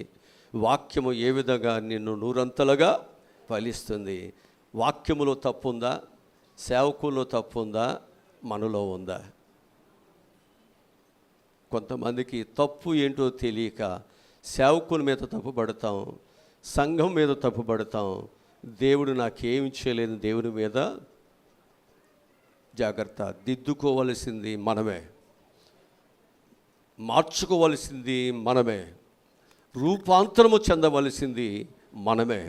వాక్యము ఏ విధంగా నిన్ను నూరంతలుగా ఫలిస్తుంది. వాక్యములో తప్పు ఉందా? సేవకుల్లో తప్పు ఉందా? మనలో ఉందా? కొంతమందికి తప్పు ఏంటో తెలియక సేవకుల మీద తప్పు పడతాం, సంఘం మీద తప్పు పడతాం. దేవుడు నాకేమి చేయలేదు దేవుని మీద. జాగ్రత్త. దిద్దుకోవలసింది మనమే, మార్చుకోవలసింది మనమే, రూపాంతరము చెందవలసింది మనమే.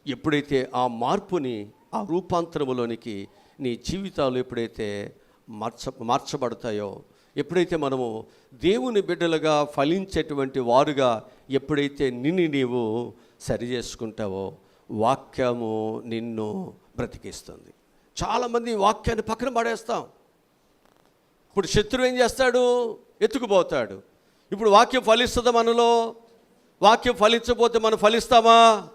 ఎప్పుడైతే ఆ మార్పుని, ఆ రూపాంతరములోనికి నీ జీవితాలు ఎప్పుడైతే మార్చబడతాయో, ఎప్పుడైతే మనము దేవుని బిడ్డలుగా ఫలించేటువంటి వారుగా ఎప్పుడైతే నిన్ను నీవు సరి చేసుకుంటావో, వాక్యము నిన్ను బ్రతికిస్తుంది. చాలామంది వాక్యాన్ని పక్కన పడేస్తాం. ఇప్పుడు శత్రువు ఏం చేస్తాడు? ఎత్తుకుపోతాడు. ఇప్పుడు వాక్యం ఫలిస్తుందా మనలో? వాక్యం ఫలించకపోతే మనం ఫలిస్తామా?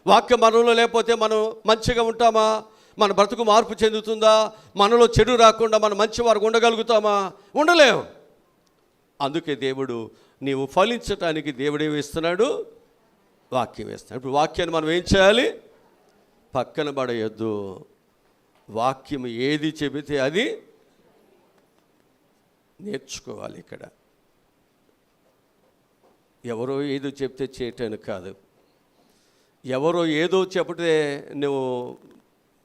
వాక్యం మనలో లేకపోతే మనం మంచిగా ఉంటామా? మన బ్రతుకు మార్పు చెందుతుందా? మనలో చెడు రాకుండా మనం మంచివారు ఉండగలుగుతామా? ఉండలేము. అందుకే దేవుడు నీవు ఫలించటానికి దేవుడు ఏమి ఇస్తున్నాడు? వాక్యం వేస్తున్నాడు. ఇప్పుడు వాక్యాన్ని మనం ఏం చేయాలి? పక్కన పడేయొద్దు. వాక్యం ఏది చెబితే అది నేర్చుకోవాలి. ఇక్కడ ఎవరో ఏదో చెప్తే చేయటానికి కాదు, ఎవరో ఏదో చెప్తే నువ్వు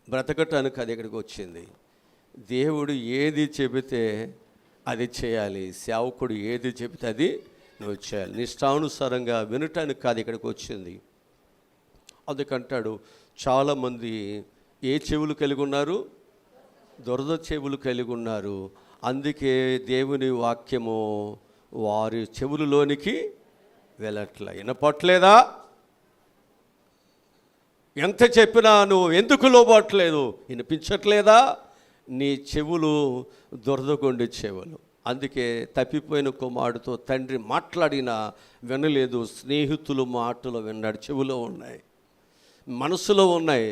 బ్రతకటానికి అది ఇక్కడికి వచ్చింది. దేవుడు ఏది చెబితే అది చేయాలి. సేవకుడు ఏది చెబితే అది నువ్వు చేయాలి. నిష్టానుసారంగా వినటానికి కాదు ఇక్కడికి వచ్చింది. అందుకంటాడు, చాలామంది ఏ చెవులు కలిగి ఉన్నారు? దురద చెవులు కలిగి ఉన్నారు. అందుకే దేవుని వాక్యము వారి చెవులలోనికి వెళ్ళట్లే. వినపట్లేదా? ఎంత చెప్పినా నువ్వు ఎందుకు లోబట్లేదు? వినిపించట్లేదా? నీ చెవులు దురదగొండి చెవులు. అందుకే తప్పిపోయిన కుమారుడితో తండ్రి మాట్లాడినా వినలేదు. స్నేహితులు మాటలు విన్నాడు, చెవులో ఉన్నాయి, మనసులో ఉన్నాయి.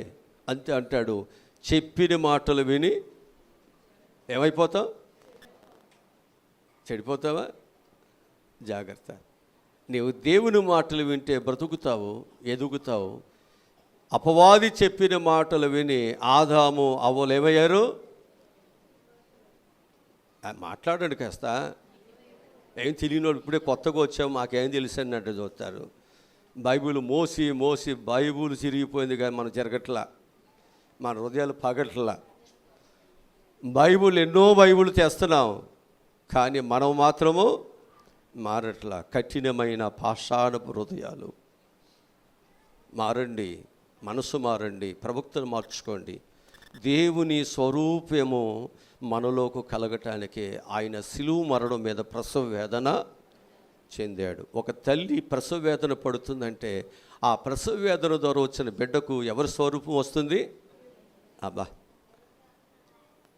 అంతే అంటాడు, చెప్పిన మాటలు విని ఏమైపోతావు? చెడిపోతావా? జాగ్రత్త. నీవు దేవుని మాటలు వింటే బ్రతుకుతావు, ఎదుగుతావు. అపవాది చెప్పిన మాటలు విని ఆదాము అవ్వలు ఏమయ్యారు? మాట్లాడండి కాస్త. ఏం తెలియనోడు ఇప్పుడే కొత్తగా వచ్చాము మాకేం తెలుసు అన్నట్టు చూస్తారు. బైబిల్ మోసి మోసి బైబిల్ చిరిగిపోయింది కానీ మనం జరగట్లా, మన హృదయాలు పగట్లా. ఎన్నో బైబిల్ తెస్తున్నాం కానీ మనం మాత్రము మారట్లా. కఠినమైన పాషాణపు హృదయాలు. మారండి, మనసు మారండి, ప్రవక్తను మార్చుకోండి. దేవుని స్వరూపము మనలోకి కలగటానికి ఆయన శిలువ మరణం మీద ప్రసవ వేదన చెందాడు. ఒక తల్లి ప్రసవ వేదన పడుతుందంటే ఆ ప్రసవ వేదన ద్వారా వచ్చిన బిడ్డకు ఎవరి స్వరూపం వస్తుంది? అబ్బా,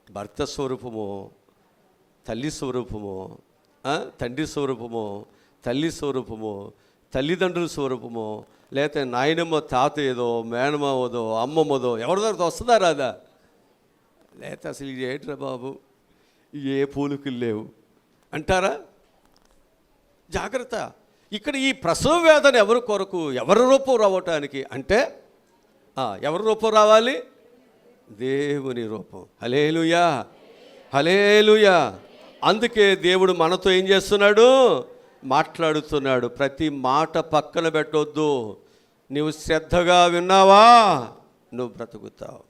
భర్త స్వరూపము, తల్లి స్వరూపము, తండ్రి స్వరూపము, తల్లి స్వరూపము, తల్లిదండ్రుల స్వరూపము, లేకపోతే నాయనమ్మ తాతయ్యదో మేనమావదో అమ్మమ్మదో ఎవరి దగ్గర వస్తుందా రాదా? లేకపోతే అసలు ఇది ఏంట్రా బాబు ఏ పూలుకులు లేవు అంటారా? జాగ్రత్త. ఇక్కడ ఈ ప్రసవ వేదన ఎవరి కొరకు, ఎవరి రూపం రావటానికి అంటే ఎవరి రూపం రావాలి? దేవుని రూపం. హల్లెలూయా, హల్లెలూయా. అందుకే దేవుడు మనతో ఏం చేస్తున్నాడు? మాట్లాడుతున్నాడు. ప్రతి మాట పక్కన పెట్టొద్దు. నువ్వు శ్రద్ధగా విన్నావా, నువ్వు బ్రతుకుతావు.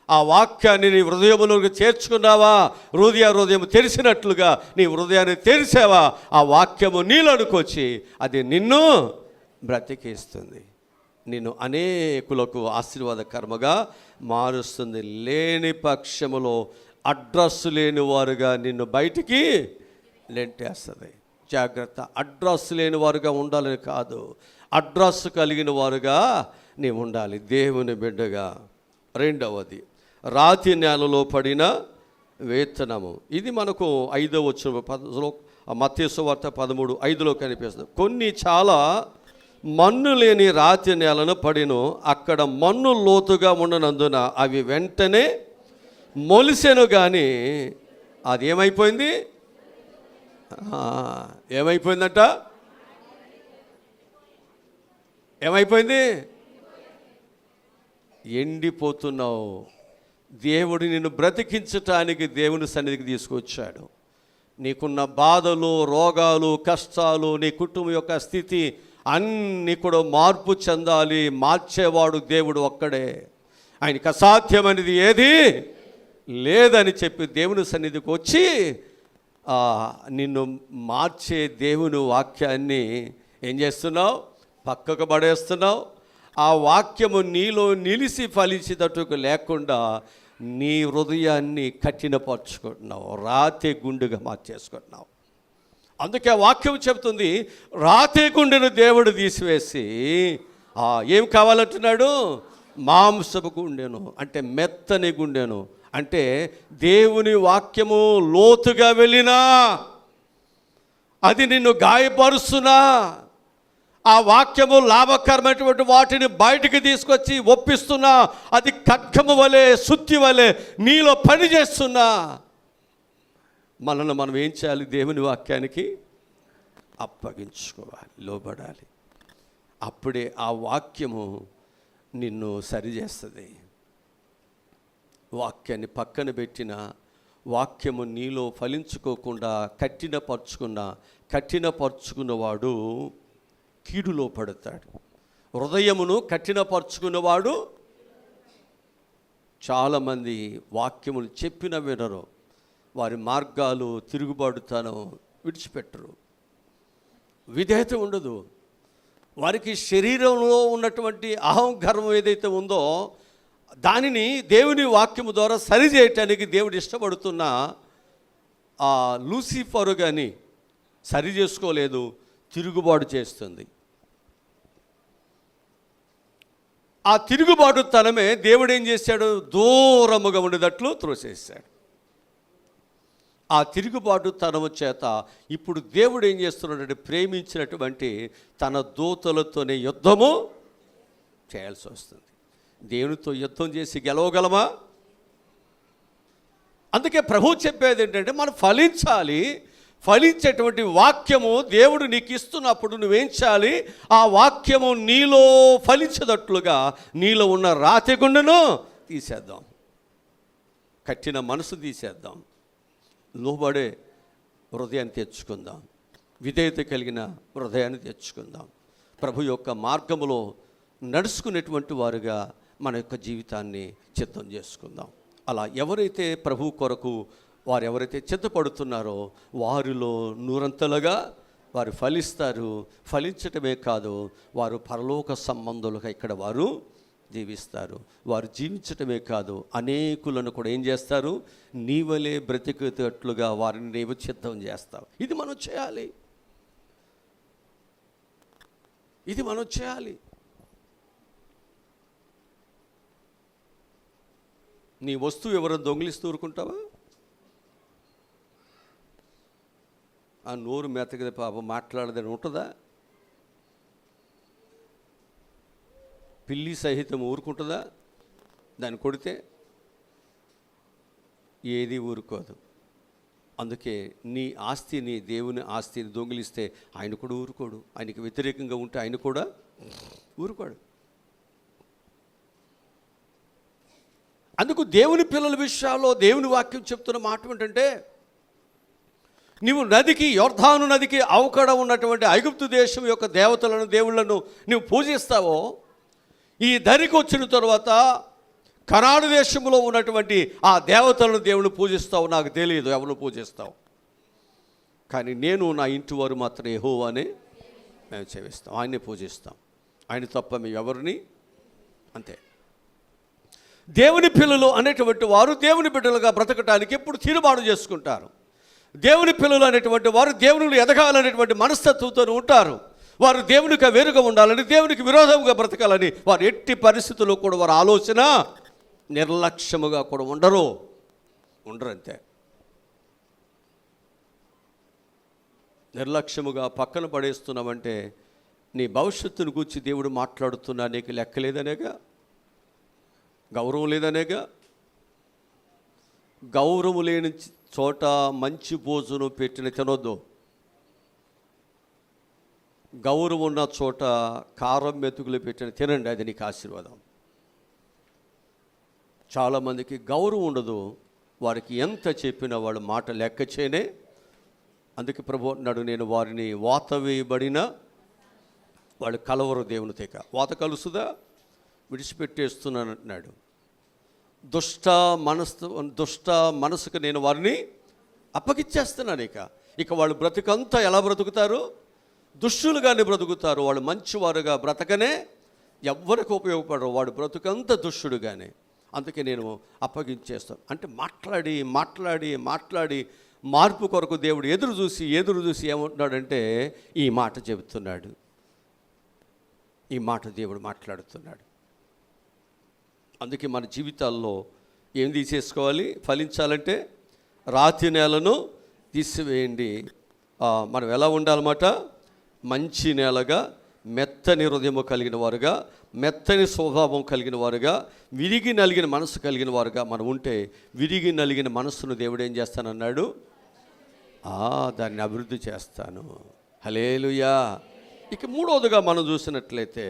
ఆ వాక్యాన్ని నీ హృదయంలోకి చేర్చుకున్నావా, హృదయం తెరిచినట్లుగా నీ హృదయాన్ని తెరిచావా, ఆ వాక్యము నీలోనికి అది నిన్ను బ్రతికిస్తుంది, నిన్ను అనేకులకు ఆశీర్వాదకరముగా మారుస్తుంది. లేని పక్షములో అడ్రస్ లేని వారుగా నిన్ను బయటికి నెట్టేస్తుంది. జాగ్రత్త. అడ్రస్ లేని వారుగా ఉండాలని కాదు, అడ్రస్ కలిగిన వారుగా నీవు ఉండాలి దేవుని బిడ్డగా. రెండవది రాతి నేలలో పడిన వేతనము. ఇది మనకు 5వ వచనం మత్తయి సువార్త 13:5 కనిపిస్తుంది. కొన్ని చాలా మన్ను లేని రాతి నేలను పడిను, అక్కడ మన్ను లోతుగా ఉండనందున అవి వెంటనే మొలిసెను. కానీ అది ఏమైపోయింది? ఏమైపోయిందంట? ఏమైపోయింది? ఎండిపోతున్నావు. దేవుడు నిన్ను బ్రతికించటానికి దేవుని సన్నిధికి తీసుకొచ్చాడు. నీకున్న బాధలు, రోగాలు, కష్టాలు, నీ కుటుంబం యొక్క స్థితి అన్నీ కూడా మార్పు చెందాలి. మార్చేవాడు దేవుడు ఒక్కడే. ఆయనకు అసాధ్యమైనది ఏది లేదని చెప్పి దేవుని సన్నిధికి వచ్చి నిన్ను మార్చే దేవుని వాక్యాన్ని ఏం చేస్తున్నావు? పక్కకు పడేస్తున్నావు. ఆ వాక్యము నీలో నిలిచి ఫలించేటట్టుకు లేకుండా నీ హృదయాన్ని కఠినపరుచుకుంటున్నావు, రాతి గుండెగా మార్చేసుకుంటున్నావు. అందుకే వాక్యం చెబుతుంది, రాతి గుండెను దేవుడు తీసివేసి ఏం కావాలంటున్నాడు? మాంసపు గుండెను, అంటే మెత్తని గుండెను, అంటే దేవుని వాక్యము లోతుగా వెళ్ళినా అది నిన్ను గాయపరుస్తున్నా, ఆ వాక్యము లాభకరమైనటువంటి వాటిని బయటికి తీసుకొచ్చి ఒప్పిస్తున్నా, అది ఖడ్గము వలె, సుత్తి వలె నీలో పని చేస్తున్నా, మనల్ని మనం ఏం చేయాలి? దేవుని వాక్యానికి అప్పగించుకోవాలి, లోబడాలి. అప్పుడే ఆ వాక్యము నిన్ను సరిచేస్తుంది. వాక్యాన్ని పక్కన పెట్టిన, వాక్యము నీలో ఫలించుకోకుండా కఠినపరుచుకున్నవాడు కీడులో పడతాడు. హృదయమును కఠినపరుచుకున్నవాడు. చాలామంది వాక్యములు చెప్పిన వినరు, వారి మార్గాలు తిరుగుబాటుతనం విడిచిపెట్టరు, విధేయత ఉండదు. వారికి శరీరంలో ఉన్నటువంటి అహంగర్వం ఏదైతే ఉందో దానిని దేవుని వాక్యము ద్వారా సరిచేయటానికి దేవుడు ఇష్టపడుతున్న ఆ లూసిఫరు కానీ సరి చేసుకోలేదు, తిరుగుబాటు చేస్తుంది. ఆ తిరుగుబాటు తనమే దేవుడు ఏం చేశాడు? దూరముగా ఉండేటట్లు త్రోసేశాడు. ఆ తిరుగుబాటు తనము చేత ఇప్పుడు దేవుడు ఏం చేస్తున్నాడంటే ప్రేమించినటువంటి తన దూతలతోనే యుద్ధము చేయాల్సి వస్తుంది. దేవునితో యుద్ధం చేసి గెలవగలమా? అందుకే ప్రభు చెప్పేది ఏంటంటే మనం ఫలించాలి. ఫలించేటువంటి వాక్యము దేవుడు నీకు ఇస్తున్నప్పుడు నువ్వేం చేయాలి? ఆ వాక్యము నీలో ఫలించేటట్లుగా నీలో ఉన్న రాతి గుండెను తీసేద్దాం, కట్టిన మనసు తీసేద్దాం, లోబడే హృదయాన్ని తెచ్చుకుందాం, విధేయత కలిగిన హృదయాన్ని తెచ్చుకుందాం. ప్రభు యొక్క మార్గములో నడుచుకునేటువంటి వారుగా మన యొక్క జీవితాన్ని సిద్ధం చేసుకుందాం. అలా ఎవరైతే ప్రభు కొరకు వారు ఎవరైతే సిద్ధపడుతున్నారో వారిలో నూరంతలుగా వారు ఫలిస్తారు. ఫలించటమే కాదు, వారు పరలోక సంబంధులుగా ఇక్కడ వారు జీవిస్తారు. వారు జీవించటమే కాదు, అనేకులను కూడా ఏం చేస్తారు? నీవలే బ్రతికేటట్లుగా వారిని నీవు సిద్ధం చేస్తావు. ఇది మనం చేయాలి, ఇది మనం చేయాలి. నీ వస్తువు ఎవరైనా దొంగిలిస్తూ ఊరుకుంటావా? ఆ నోరు మెతకది పాపం మాట్లాడదని ఉంటుందా? పిల్లి సహితం ఊరుకుంటుందా? దాన్ని కొడితే ఏది ఊరుకోదు. అందుకే నీ ఆస్తిని, దేవుని ఆస్తిని దొంగిలిస్తే ఆయన కూడా ఊరుకోడు. ఆయనకి వ్యతిరేకంగా ఉంటే ఆయన కూడా ఊరుకోడు. అందుకు దేవుని పిల్లల విషయాల్లో దేవుని వాక్యం చెప్తున్న మాట ఏంటంటే, నీవు నదికి, యొర్దాను నదికి అవకడ ఉన్నటువంటి ఐగుప్తు దేశం యొక్క దేవతలను, దేవుళ్లను నువ్వు పూజిస్తావో, ఈ దరికి వచ్చిన తర్వాత కనాను దేశంలో ఉన్నటువంటి ఆ దేవతలను దేవుని పూజిస్తావు. నాకు తెలియదు ఎవరు పూజిస్తావు, కానీ నేను నా ఇంటి వారు మాత్రం యెహోవానే మేము సేవిస్తాం, ఆయన్ని పూజిస్తాం. ఆయన తప్ప మేము ఎవరిని, అంతే. దేవుని పిల్లలు అనేటువంటి వారు దేవుని బిడ్డలుగా బ్రతకటానికి ఎప్పుడు తీర్మానం చేసుకుంటారు. దేవుని పిల్లలు అనేటువంటి వారు దేవునిలో ఎదగాలనేటువంటి మనస్తత్వంతో ఉంటారు. వారు దేవునికి వేరుగా ఉండాలని, దేవునికి విరోధంగా బ్రతకాలని వారు ఎట్టి పరిస్థితుల్లో కూడా వారు ఆలోచన నిర్లక్ష్యముగా కూడా ఉండరు అంతే. నిర్లక్ష్యముగా పక్కన పడేస్తున్నామంటే నీ భవిష్యత్తును గురించి దేవుడు మాట్లాడుతున్నా నీకు లెక్కలేదనేగా, గౌరవం లేదనేగా. గౌరవం లేని చోట మంచి భోజనం పెట్టిన తినొద్దు. గౌరవం ఉన్న చోట కారం మెతుకులు పెట్టిన తినండి, అది నీకు ఆశీర్వాదం. చాలామందికి గౌరవం ఉండదు, వారికి ఎంత చెప్పినా వాళ్ళు మాట లెక్క చేయనే. అందుకే ప్రభు అన్నాడు, నేను వారిని వాత వేయబడిన వాళ్ళు కలవరు దేవుని తెక. వాత కలుసుదా? విడిచిపెట్టేస్తున్నాను అంటున్నాడు. దుష్ట మనసుకు నేను వారిని అప్పగిచ్చేస్తున్నాను. ఇక వాళ్ళు బ్రతుకంతా ఎలా బ్రతుకుతారు? దుష్టులుగానే బ్రతుకుతారు. వాళ్ళు మంచివారుగా బ్రతకనే ఎవ్వరికి ఉపయోగపడరు. వాడు బ్రతుకంతా దుష్టుడుగానే. అందుకే నేను అప్పగించేస్తాను అంటే మాట్లాడి మాట్లాడి మాట్లాడి మార్పు కొరకు దేవుడు ఎదురు చూసి ఏమంటున్నాడంటే ఈ మాట చెబుతున్నాడు. ఈ మాట దేవుడు మాట్లాడుతున్నాడు. అందుకే మన జీవితాల్లో ఏం తీసేసుకోవాలి? ఫలించాలంటే రాతి నేలను తీసివేయండి. మనం ఎలా ఉండాలన్నమాట? మంచి నేలగా, మెత్తని హృదయము కలిగిన వారుగా, మెత్తని స్వభావం కలిగిన వారుగా, విరిగి నలిగిన మనసు కలిగిన వారుగా మనం ఉంటే, విరిగి నలిగిన మనసును దేవుడు ఏం చేస్తానన్నాడు? దాన్ని అభివృద్ధి చేస్తాను. హల్లెలూయా. ఇక మూడవదిగా మనం చూసినట్లయితే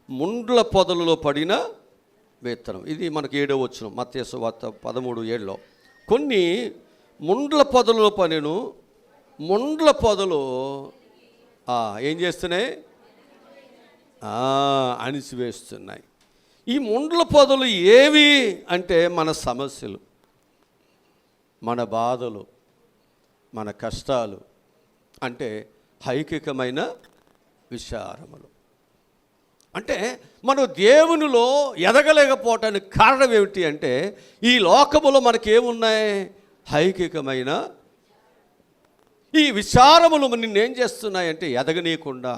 ముండ్ల పొదలలో పడిన విత్తనం. ఇది మనకి 7వ వచనం, మత్తయి సువార్త 13:7. కొన్ని ముండ్ల పొదలలో పనిను, ముండ్ల పొదలు ఏం చేస్తున్నాయి? అణిసివేస్తున్నాయి. ఈ ముండ్ల పొదలు ఏవి అంటే మన సమస్యలు, మన బాధలు, మన కష్టాలు, అంటే ఐకికమైన విచారములు. అంటే మనం దేవునిలో ఎదగలేకపోవటానికి కారణం ఏమిటి అంటే, ఈ లోకములో మనకేమున్నాయి? ఐకికమైన ఈ విచారములు నిన్నేం చేస్తున్నాయంటే ఎదగనీయకుండా,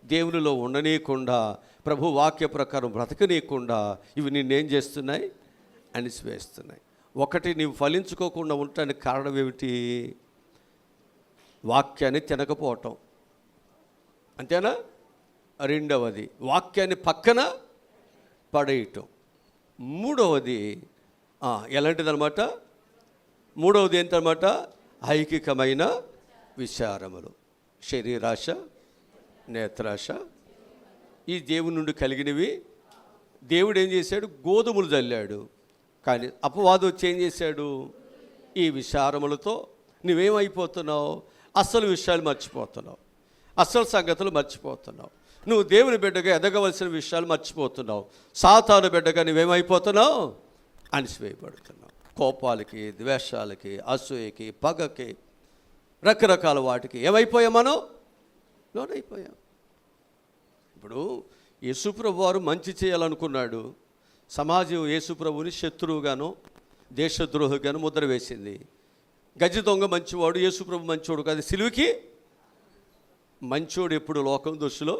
దేవునిలో ఉండనీయకుండా, ప్రభు వాక్య ప్రకారం బ్రతకనీయకుండా ఇవి నిన్నేం చేస్తున్నాయి? అణిసివేస్తున్నాయి. ఒకటి, నీవు ఫలించుకోకుండా ఉండటానికి కారణం ఏమిటి? వాక్యాన్ని తినకపోవటం, అంతేనా? రెండవది వాక్యాన్ని పక్కన పడేయటం. మూడవది ఎలాంటిదన్నమాట? మూడవది ఏంటన్నమాట? ఐహికమైన విచారములు, శరీరాశ, నేత్రాశ, ఈ దేవుని నుండి కలిగినవి. దేవుడు ఏం చేశాడు? గోధుమలు జల్లాడు. కానీ అపవాది వచ్చి ఏం చేశాడు? ఈ విచారములతో నువ్వేమైపోతున్నావు? అసలు విషయాలు మర్చిపోతున్నావు, అసలు సంగతులు మర్చిపోతున్నావు. నువ్వు దేవుని బిడ్డగా ఎదగవలసిన విషయాలు మర్చిపోతున్నావు. సాతాను బిడ్డగా నువ్వేమైపోతున్నావు? అణిసివేయబడుతున్నావు. కోపాలకి, ద్వేషాలకి, అసూయకి, పగకి, రకరకాల వాటికి ఏమైపోయాం? మనం లోనైపోయాం. ఇప్పుడు యేసుప్రభు వారు మంచి చేయాలనుకున్నాడు. సమాజం యేసుప్రభుని శత్రువుగాను, దేశద్రోహిగాను ముద్ర వేసింది. గజ దొంగ మంచివాడు, యేసుప్రభు మంచివాడు కాదు. సిలువుకి మంచోడు ఎప్పుడు లోకం దృష్టిలో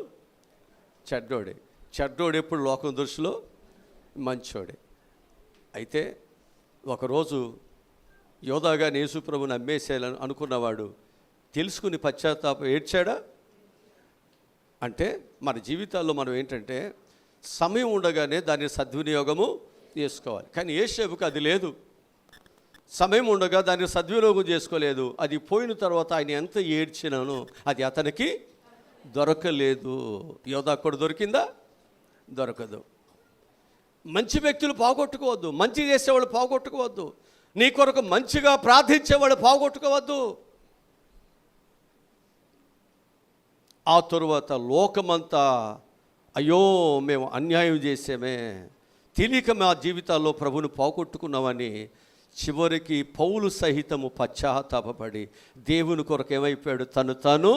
చెడ్డోడే, చెడ్డోడు ఎప్పుడు లోకం దృష్టిలో మంచోడే. అయితే ఒకరోజు యోధాగాని యేసుప్రభుని అమ్మేసేయాలని అనుకున్నవాడు తెలుసుకుని పశ్చాత్తాపం ఏడ్చాడా? అంటే మన జీవితాల్లో మనం ఏంటంటే సమయం ఉండగానే దాన్ని సద్వినియోగము చేసుకోవాలి. కానీ యేసేపుకి అది లేదు. సమయం ఉండగా దాన్ని సద్వినియోగం చేసుకోలేదు. అది పోయిన తర్వాత ఆయన ఎంత ఏడ్చినానో అది అతనికి దొరకలేదు. యోధా కూడా దొరికిందా? దొరకదు. మంచి వ్యక్తులు పోగొట్టుకోవద్దు, మంచి చేసేవాళ్ళు పోగొట్టుకోవద్దు, నీ కొరకు మంచిగా ప్రార్థించేవాళ్ళు పోగొట్టుకోవద్దు. ఆ తరువాత లోకమంతా అయ్యో మేము అన్యాయం చేసామే, తెలియక మా జీవితాల్లో ప్రభుని పోగొట్టుకున్నామని చివరికి పౌలు సహితము పశ్చాత్తాపపడి దేవుని కొరకు ఏమైపోయాడు? తను తాను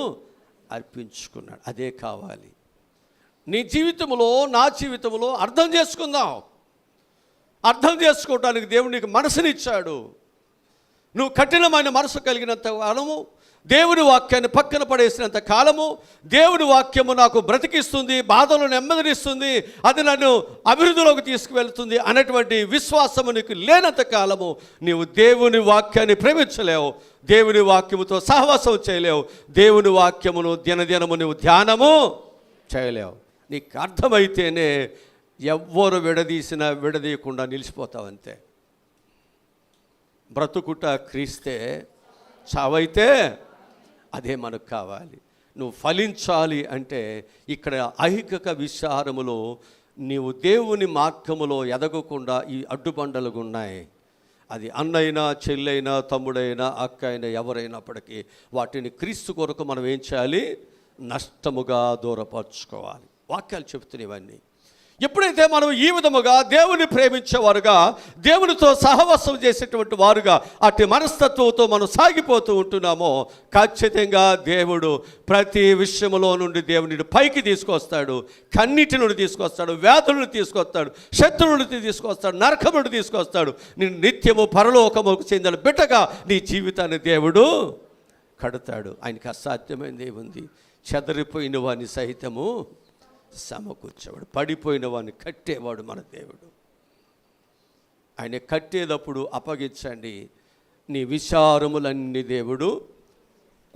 అర్పించుకున్నాడు. అదే కావాలి నీ జీవితంలో, నా జీవితంలో. అర్థం చేసుకుందాం. అర్థం చేసుకోవడానికి దేవుడు నీకు మనసునిచ్చాడు. నువ్వు కఠినమైన మనసు కలిగినంత కాలము, దేవుని వాక్యాన్ని పక్కన పడేసినంత కాలము, దేవుని వాక్యము నాకు బ్రతికిస్తుంది, బాధలు నెమ్మదినిస్తుంది, అది నన్ను అభివృద్ధిలోకి తీసుకువెళ్తుంది అనేటువంటి విశ్వాసము నీకు లేనంత కాలము నీవు దేవుని వాక్యాన్ని ప్రేమించలేవు, దేవుని వాక్యముతో సహవాసం చేయలేవు, దేవుని వాక్యమును దినదినము నువ్వు ధ్యానము చేయలేవు. నీకు అర్థమైతేనే ఎవ్వరు విడదీసినా విడదీయకుండా నిలిచిపోతావు. అంతే. బ్రతుకుట క్రీస్తే, చావైతే అదే మనకు కావాలి. నువ్వు ఫలించాలి అంటే ఇక్కడ ఐహిక విచారములో నీవు దేవుని మార్గములో ఎదగకుండా ఈ అడ్డుబండలు ఉన్నాయి. అది అన్నైనా, చెల్లైనా, తమ్ముడైనా, అక్క అయినా, ఎవరైనప్పటికీ వాటిని క్రీస్తు కొరకు మనం ఏం చేయాలి? నష్టముగా దూరపరచుకోవాలి. వాక్యాలు చెప్తున్నవన్నీ. ఎప్పుడైతే మనం ఈ విధముగా దేవుని ప్రేమించేవారుగా, దేవునితో సహవాసం చేసేటువంటి వారుగా అట్టి మనస్తత్వంతో మనం సాగిపోతూ ఉంటున్నామో ఖచ్చితంగా దేవుడు ప్రతి విషయంలో నుండి దేవుని పైకి తీసుకొస్తాడు. కన్నీటి నుండి తీసుకొస్తాడు, వ్యాధులను తీసుకొస్తాడు, శత్రువులను తీసుకొస్తాడు, నరకమును తీసుకొస్తాడు. నేను నిత్యము పరలోకముకు చెందిన బిడ్డగా నీ జీవితాన్ని దేవుడు కడతాడు. ఆయనకి అసాధ్యమైనది ఏముంది? చెదరిపోయిన వాని సహితము సమకూర్చేవాడు, పడిపోయిన వాడిని కట్టేవాడు మన దేవుడు. ఆయన కట్టేటప్పుడు అప్పగించండి, నీ విచారములన్నీ దేవుడు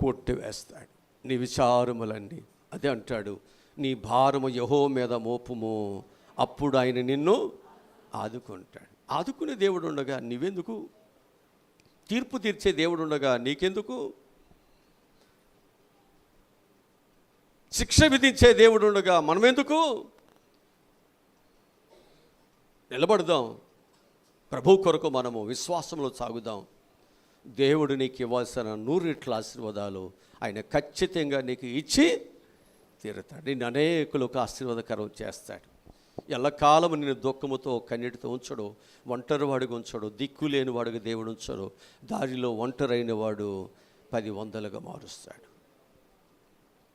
కొట్టివేస్తాడు. నీ విచారములన్నీ, అదే అంటాడు, నీ భారము యెహోవా మీద మోపుము, అప్పుడు ఆయన నిన్ను ఆదుకుంటాడు. ఆదుకునే దేవుడు ఉండగా నీవెందుకు? తీర్పు తీర్చే దేవుడు ఉండగా నీకెందుకు? శిక్ష విధించే దేవుడు ఉండగా మనమెందుకు? నిలబడదాం. ప్రభు కొరకు మనము విశ్వాసంలో సాగుదాం. దేవుడు నీకు ఇవ్వాల్సిన 100 రెట్ల ఆశీర్వాదాలు ఆయన ఖచ్చితంగా నీకు ఇచ్చి తీరుతాడు. నిన్ను అనేకులకు ఆశీర్వాదకరం చేస్తాడు. ఎల్లకాలం నిన్ను దుఃఖముతో, కన్నీటితో ఉంచడు, ఒంటరి వాడిగా ఉంచడు, దిక్కు లేని వాడిగా దేవుడు ఉంచడు. దారిలో ఒంటరైన వాడు 10 వందలుగా మారుస్తాడు.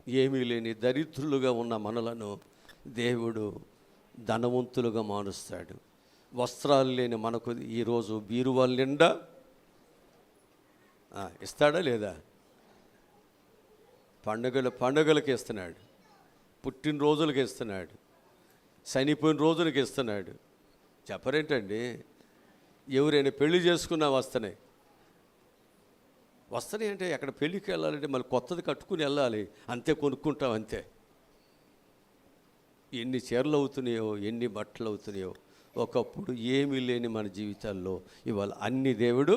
ఏమీ లేని దరిద్రులుగా ఉన్న మనలను దేవుడు ధనవంతులుగా మారుస్తాడు. వస్త్రాలు లేని మనకు ఈరోజు బీరువాల నిండా ఇస్తాడా లేదా? పండుగలకు ఇస్తున్నాడు, పుట్టినరోజులకు ఇస్తున్నాడు, చనిపోయిన రోజులకి ఇస్తున్నాడు. చెప్పరేంటండి? ఎవరైనా పెళ్లి చేసుకున్నా వస్తున్నాయి అంటే అక్కడ పెళ్ళికి వెళ్ళాలంటే మళ్ళీ కొత్తది కట్టుకుని వెళ్ళాలి, అంతే కొనుక్కుంటాం అంతే. ఎన్ని చీరలు అవుతున్నాయో, ఎన్ని బట్టలు అవుతున్నాయో. ఒకప్పుడు ఏమీ లేని మన జీవితాల్లో ఇవాళ అన్ని దేవుడు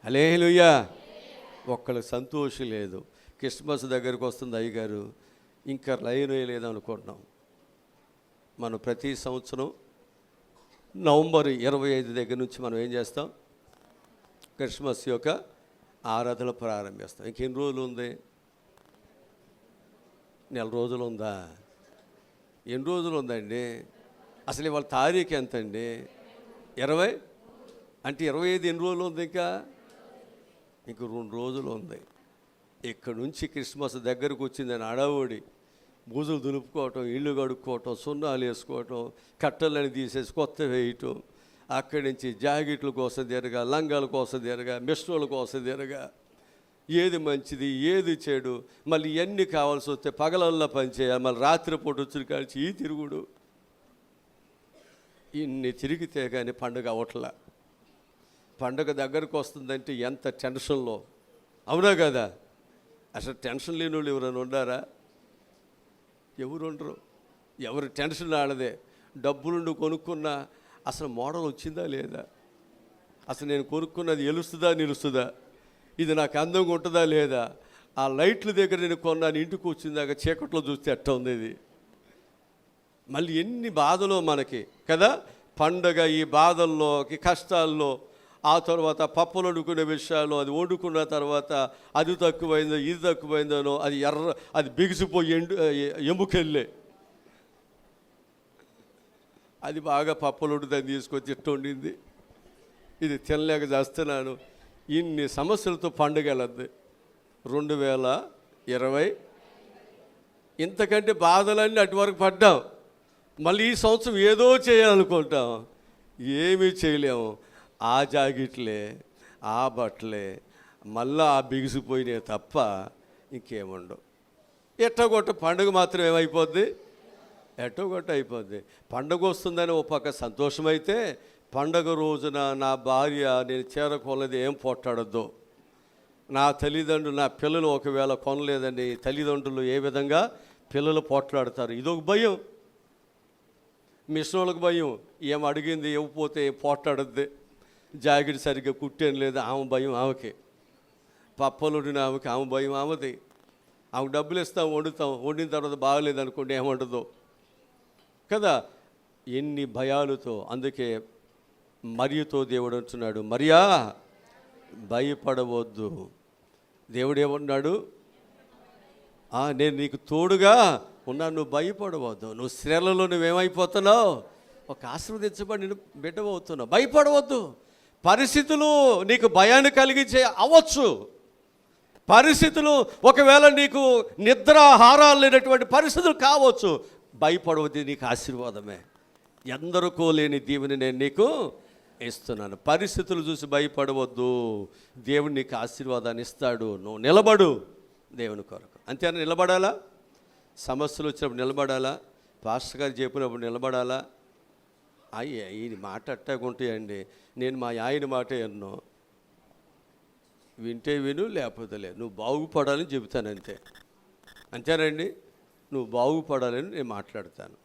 హల్లెలూయా ఒక్కళ్ళకి సంతోషం లేదు. క్రిస్మస్ దగ్గరికి వస్తుంది అయ్యగారు, ఇంకా లైన్ వేయలేదు అనుకుంటున్నాం. మనం ప్రతి సంవత్సరం నవంబర్ 25 దగ్గర నుంచి మనం ఏం చేస్తాం? క్రిస్మస్ యొక్క ఆరాధన ప్రారంభిస్తాం. ఇంకెన్ని రోజులు ఉంది? నెల రోజులు ఉందా? ఎన్ని రోజులు ఉందండి? అసలు ఇవాళ తారీఖు ఎంత అండి? 20 అంటే 25 ఎన్ని రోజులు ఉంది? ఇంక 2 రోజులు ఉంది. ఇక్కడ నుంచి క్రిస్మస్ దగ్గరకు వచ్చిందని అడవుడి, బూజులు దులుపుకోవటం, ఇళ్ళు కడుక్కోవటం, సున్నాలు వేసుకోవటం, కట్టెలని తీసేసి కొత్త వేయటం, అక్కడి నుంచి జాకెట్ల కోసం తిరగా, లంగాల కోసం తిరగా, మిషన్ల కోసం తిరగా, ఏది మంచిది ఏది చెడు, మళ్ళీ ఇవన్నీ కావాల్సి వస్తే పగలల్లో పనిచేయాలి, మళ్ళీ రాత్రిపూట వచ్చి కాల్చి ఈ తిరుగుడు, ఇన్ని తిరిగితే కానీ పండుగ అవట్లా. పండుగ దగ్గరకు వస్తుందంటే ఎంత టెన్షన్లో, అవునా కదా? అసలు టెన్షన్ లేని వాళ్ళు ఎవరైనా ఉన్నారా? ఎవరు ఉండరు. ఎవరి టెన్షన్ ఆడదే. డబ్బులుండి కొనుక్కున్నా అసలు మోడల్ వచ్చిందా లేదా, అసలు నేను కొనుక్కున్నది ఎలుస్తుందా నిలుస్తుందా, ఇది నాకు అందంగా ఉంటుందా లేదా, ఆ లైట్ల దగ్గర నేను కొన్నాను, ఇంటికి వచ్చిందాక చీకట్లో చూస్తే ఎట్ట ఉంది ఇది. మళ్ళీ ఎన్ని బాధలో మనకి కదా. పండగ ఈ బాధల్లో, ఈ కష్టాల్లో, ఆ తర్వాత పప్పులు వండుకునే విషయాలు, అది వండుకున్న తర్వాత అది తక్కువైందో ఇది తక్కువైందనో, అది బిగిసిపోయి ఎముకెళ్ళే, అది బాగా పప్పులు వండుదని తీసుకొచ్చి ఇట్ట వండింది, ఇది తినలేక చేస్తున్నాను. ఇన్ని సమస్యలతో పండుగ వెళ్ళద్ది. 2020 ఇంతకంటే బాధలన్నీ అటు వరకు పడ్డాం. మళ్ళీ ఈ సంవత్సరం ఏదో చేయాలనుకుంటాం, ఏమీ చేయలేము. ఆ జాకెట్లే, ఆ బట్టలే, మళ్ళీ ఆ బిగిసిపోయినాయి తప్ప ఇంకేముండవు. ఎట్టగొట్ట పండుగ మాత్రం ఏమైపోద్ది? ఎట్టగొట్ట అయిపోద్ది. పండుగ వస్తుందని ఒక పక్క సంతోషమైతే, పండగ రోజున నా భార్య నేను చేరకొన్నది ఏం పోట్లాడద్దు, నా తల్లిదండ్రులు, నా పిల్లలు ఒకవేళ కొనలేదని తల్లిదండ్రులు ఏ విధంగా పిల్లలు పోట్లాడతారు, ఇదొక భయం. మిషనోళ్ళకి భయం, ఏం అడిగింది ఇవ్వకపోతే పోట్లాడద్ది. జాకెట్ సరిగ్గా కుట్టాను లేదా ఆమె భయం ఆమెకి, పప్పలుడిన ఆమెకి ఆమె భయం ఆమెది. ఆమెకు డబ్బులు ఇస్తాం, వండుతాం, వండిన తర్వాత బాగలేదు అనుకోండి ఏమంటుందో కదా. ఎన్ని భయాలతో. అందుకే మరియతో దేవుడు అంటున్నాడు, మరియా భయపడవద్దు. దేవుడు ఏమన్నాడు? నేను నీకు తోడుగా ఉన్నాను, నువ్వు భయపడవద్దు. నువ్వు శ్రేలలో నువ్వేమైపోతున్నావు? ఒక ఆశీర్వదించబడి బిడ్డవవుతున్నావు. భయపడవద్దు. పరిస్థితులు నీకు భయాన్ని కలిగించే అవ్వచ్చు. పరిస్థితులు ఒకవేళ నీకు నిద్రాహారాలు లేనటువంటి పరిస్థితులు కావచ్చు. భయపడవద్దు, నీకు ఆశీర్వాదమే. ఎందరికో లేని దీవెని నేను నీకు ఇస్తున్నాను. పరిస్థితులు చూసి భయపడవద్దు. దేవుడు నీకు ఆశీర్వాదాన్ని ఇస్తాడు. నువ్వు నిలబడు దేవుని కొరకు. అంతేనా? నిలబడాలా? సమస్యలు వచ్చినప్పుడు నిలబడాలా? పాస్టర్ గారు చెప్పినప్పుడు నిలబడాలా? ఈ మాట అట్టాగుంటాయండి. నేను మా ఆయన మాట ఎన్నో, వింటే విను లేకపోతే లేదు. నువ్వు బాగుపడాలని చెబుతాను అంతే. అంతేనండి? నువ్వు బాగుపడాలని నేను మాట్లాడతాను.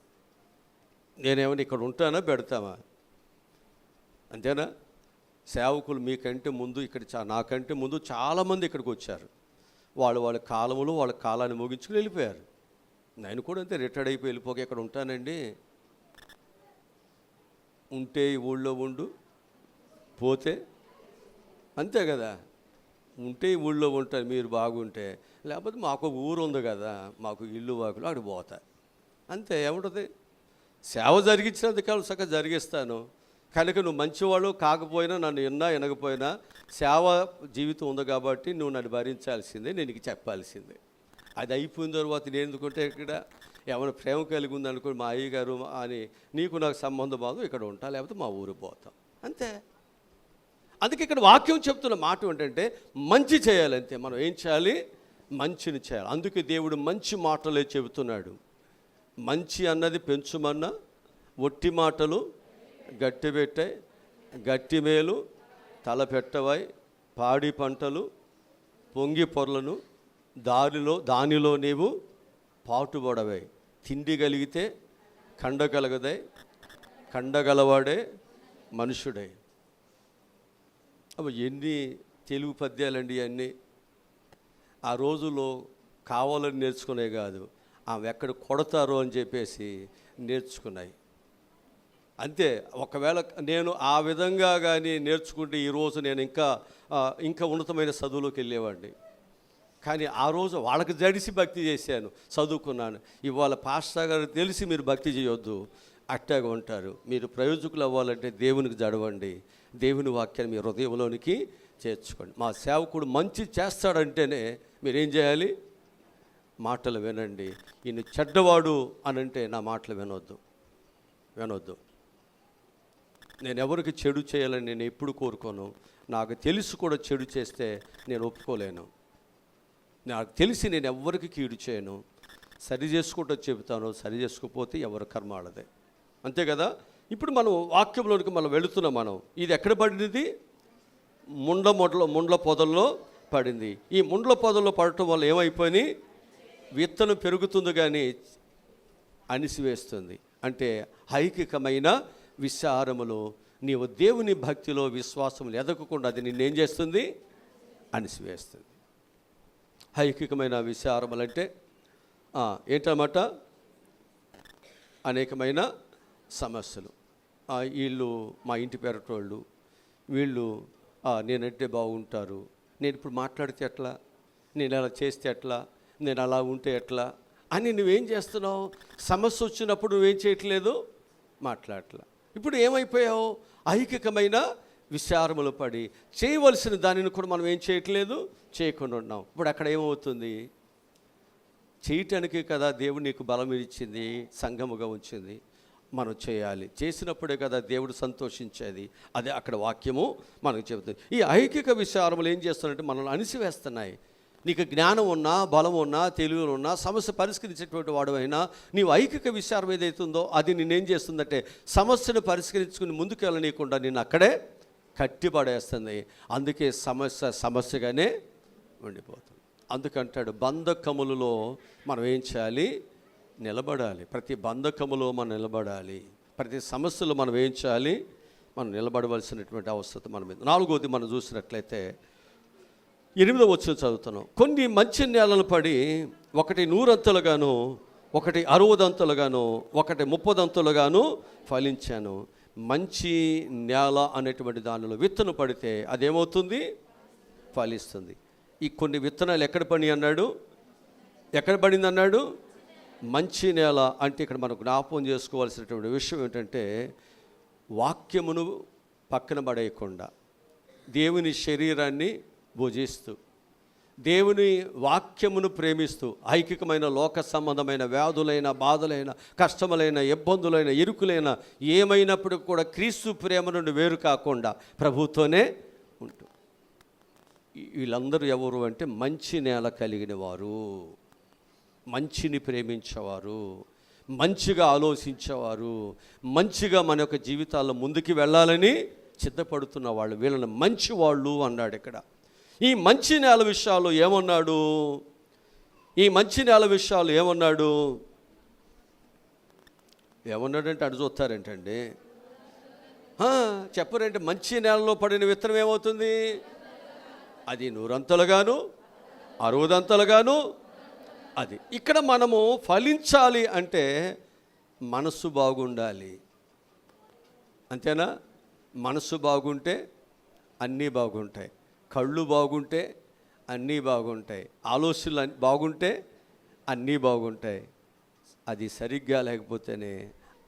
నేనేమైనా ఇక్కడ ఉంటానా పెడతామా? అంతేనా? సేవకులు మీకంటే ముందు ఇక్కడ నాకంటే ముందు చాలామంది ఇక్కడికి వచ్చారు. వాళ్ళ కాలంలో వాళ్ళ కాలాన్ని ముగించుకుని వెళ్ళిపోయారు. నేను కూడా అంతే, రిటైర్డ్ అయిపోయి వెళ్ళిపోక ఇక్కడ ఉంటానండి. ఉంటే ఈ ఊళ్ళో ఉండు, పోతే అంతే కదా. ఉంటే ఈ ఊళ్ళో ఉంటారు మీరు బాగుంటే, లేకపోతే మాకు ఊరు ఉంది కదా, మాకు ఇల్లు వాకులు అక్కడ పోతా అంతే. ఏముంటుంది? సేవ జరిగించినందుకు కాదు, చక్కగా జరిగిస్తాను. కనుక నువ్వు మంచివాళ్ళు కాకపోయినా, నన్ను వినకపోయినా సేవ జీవితం ఉంది కాబట్టి నువ్వు నన్ను భరించాల్సిందే, నేను నీకు చెప్పాల్సిందే. అది అయిపోయిన తర్వాత నేను ఎందుకుంటే ఇక్కడ ఏమైనా ప్రేమ కలిగి ఉందనుకో, మా అయ్యగారు అని నీకు నాకు సంబంధం బాగు, ఇక్కడ ఉంటా, లేకపోతే మా ఊరు పోతాం అంతే. అందుకే ఇక్కడ వాక్యం చెప్తున్న మాట ఏంటంటే మంచి చేయాలంతే. మనం ఏం చేయాలి? మంచిని చేయాలి. అందుకే దేవుడు మంచి మాటలే చెబుతున్నాడు. మంచి అన్నది పెంచుమన్నా, ఒట్టి మాటలు గట్టి పెట్టాయి, గట్టి మేలు తలపెట్టవాయి, పాడి పంటలు పొంగి పొరలను దానిలో నీవు పాటుపడవాయి. తిండి కలిగితే కండ కలగదే, కండగలవాడే మనుషుడే. అవి ఎన్ని తెలుగు పద్యాలండి అన్నీ. ఆ రోజుల్లో కావాలని నేర్చుకునే కాదు, ఆమె ఎక్కడ కొడతారో అని చెప్పేసి నేర్చుకున్నాయి. అంతే. ఒకవేళ నేను ఆ విధంగా కానీ నేర్చుకుంటే ఈరోజు నేను ఇంకా ఉన్నతమైన చదువులోకి వెళ్ళేవాడిని. కానీ ఆ రోజు వాళ్ళకి జడిసి భక్తి చేశాను, చదువుకున్నాను. ఇవాళ పాస్టర్ గారు తెలిసి మీరు భక్తి చేయొద్దు, అట్టాగా ఉంటారు. మీరు ప్రయోజకులు అవ్వాలంటే దేవునికి జడవండి, దేవుని వాక్యాన్ని మీ హృదయంలోనికి చేర్చుకోండి. మా సేవకుడు మంచి చేస్తాడంటేనే మీరేం చేయాలి? మాటలు వినండి. ఈయన చెడ్డవాడు అని అంటే నా మాటలు వినొద్దు. నేను ఎవరికి చెడు చేయాలని నేను ఎప్పుడు కోరుకోను. నాకు తెలిసి కూడా చెడు చేస్తే నేను ఒప్పుకోలేను. నాకు తెలిసి నేను ఎవరికి కీడు చేయను. సరి చేసుకుంటూ చెబుతాను, సరి చేసుకోకపోతే ఎవరి కర్మ వాళ్ళదే. అంతే కదా. ఇప్పుడు మనం వాక్యంలోనికి మనం వెళుతున్నాం. మనం ఇది ఎక్కడ పడింది? ముండ్ల పొదల్లో పడింది. ఈ ముండ్ల పొదల్లో పడటం వల్ల ఏమైపోయి విత్తనం పెరుగుతుంది కానీ అణిసివేస్తుంది. అంటే ఐకికమైన విచారములు నీవు దేవుని భక్తిలో విశ్వాసములు ఎదగకుండా అది నిన్నేం చేస్తుంది? అణిసివేస్తుంది. ఐకికమైన విచారములు అంటే ఏంటన్నమాట? అనేకమైన సమస్యలు. వీళ్ళు మా ఇంటి పెరటోళ్ళు, వీళ్ళు నేనంటే బాగుంటారు, నేను ఇప్పుడు మాట్లాడితే ఎట్లా, నేను అలా చేస్తే ఎట్లా, నేను అలా ఉంటే ఎట్లా అని నువ్వేం చేస్తున్నావు? సమస్య వచ్చినప్పుడు నువ్వేం చేయట్లేదు, మాట్లాడట్లా. ఇప్పుడు ఏమైపోయావు? ఐకికమైన విచారములు పడి చేయవలసిన దానిని కూడా మనం ఏం చేయట్లేదు, చేయకుండా ఉన్నాం. ఇప్పుడు అక్కడ ఏమవుతుంది? చేయటానికి కదా దేవుడు నీకు బలం ఇచ్చింది, సంఘముగా ఉంచింది. మనం చేయాలి. చేసినప్పుడే కదా దేవుడు సంతోషించేది. అదే అక్కడ వాక్యము మనకు చెబుతుంది. ఈ ఐకిక విచారములు ఏం చేస్తున్నాయంటే మనల్ని అణిసివేస్తున్నాయి. నీకు జ్ఞానం ఉన్నా, బలం ఉన్నా, తెలివి ఉన్నా, సమస్య పరిష్కరించేటువంటి వాడువైనా నీవు ఐకిక విచారం ఏదైతుందో అది నిన్నేం చేస్తుందంటే సమస్యను పరిష్కరించుకుని ముందుకు వెళ్ళనీయకుండా నిన్ను అక్కడే కట్టిపడేస్తుంది. అందుకే సమస్యగానే ఉండిపోతుంది. అందుకంటాడు బంధకములలో మనం ఏం చేయాలి? నిలబడాలి. ప్రతి బంధకములో మనం నిలబడాలి. ప్రతి సమస్యలో మనం ఏం చేయాలి? మనం నిలబడవలసినటువంటి అవసరం మన మీద. 4వది మనం చూసినట్లయితే 8వ వచనం చదువుతున్నాం. కొన్ని మంచి నేలలు పడి ఒకటి 100 ఒకటి 60 ఒకటి 30 ఫలించాను. మంచి నేల అనేటువంటి దానిలో విత్తనం పడితే అదేమవుతుంది? ఫలిస్తుంది. ఈ కొన్ని విత్తనాలు ఎక్కడ పడి అన్నాడు? ఎక్కడ పడింది అన్నాడు? మంచి నేల అంటే ఇక్కడ మనం జ్ఞాపకం చేసుకోవాల్సినటువంటి విషయం ఏంటంటే వాక్యమును పక్కన పడేయకుండా దేవుని శరీరాన్ని భుజిస్తూ దేవుని వాక్యమును ప్రేమిస్తూ ఐకికమైన లోక సంబంధమైన వ్యాధులైన, బాధలైన, కష్టములైన, ఇబ్బందులైన, ఇరుకులైన ఏమైనప్పుడు కూడా క్రీస్తు ప్రేమ నుండి వేరు కాకుండా ప్రభుతోనే ఉంటూ వీళ్ళందరూ ఎవరు అంటే మంచి నేల కలిగిన వారు, మంచిని ప్రేమించేవారు, మంచిగా ఆలోచించేవారు, మంచిగా మన యొక్క జీవితాల్లో ముందుకు వెళ్ళాలని సిద్ధపడుతున్న వాళ్ళు, వీళ్ళని మంచి వాళ్ళు అన్నాడు ఇక్కడ. ఈ మంచి నేల విషయాలు ఏమన్నాడు? ఏమన్నాడంటే అటు చూస్తారేంటండి, చెప్పరంటే మంచి నేలలో పడిన విత్తనం ఏమవుతుంది? అది 100 60 అది. ఇక్కడ మనము ఫలించాలి అంటే మనసు బాగుండాలి. అంతేనా? మనసు బాగుంటే అన్నీ బాగుంటాయి, కళ్ళు బాగుంటే అన్నీ బాగుంటాయి, ఆలోచనలు బాగుంటే అన్నీ బాగుంటాయి. అది సరిగ్గా లేకపోతేనే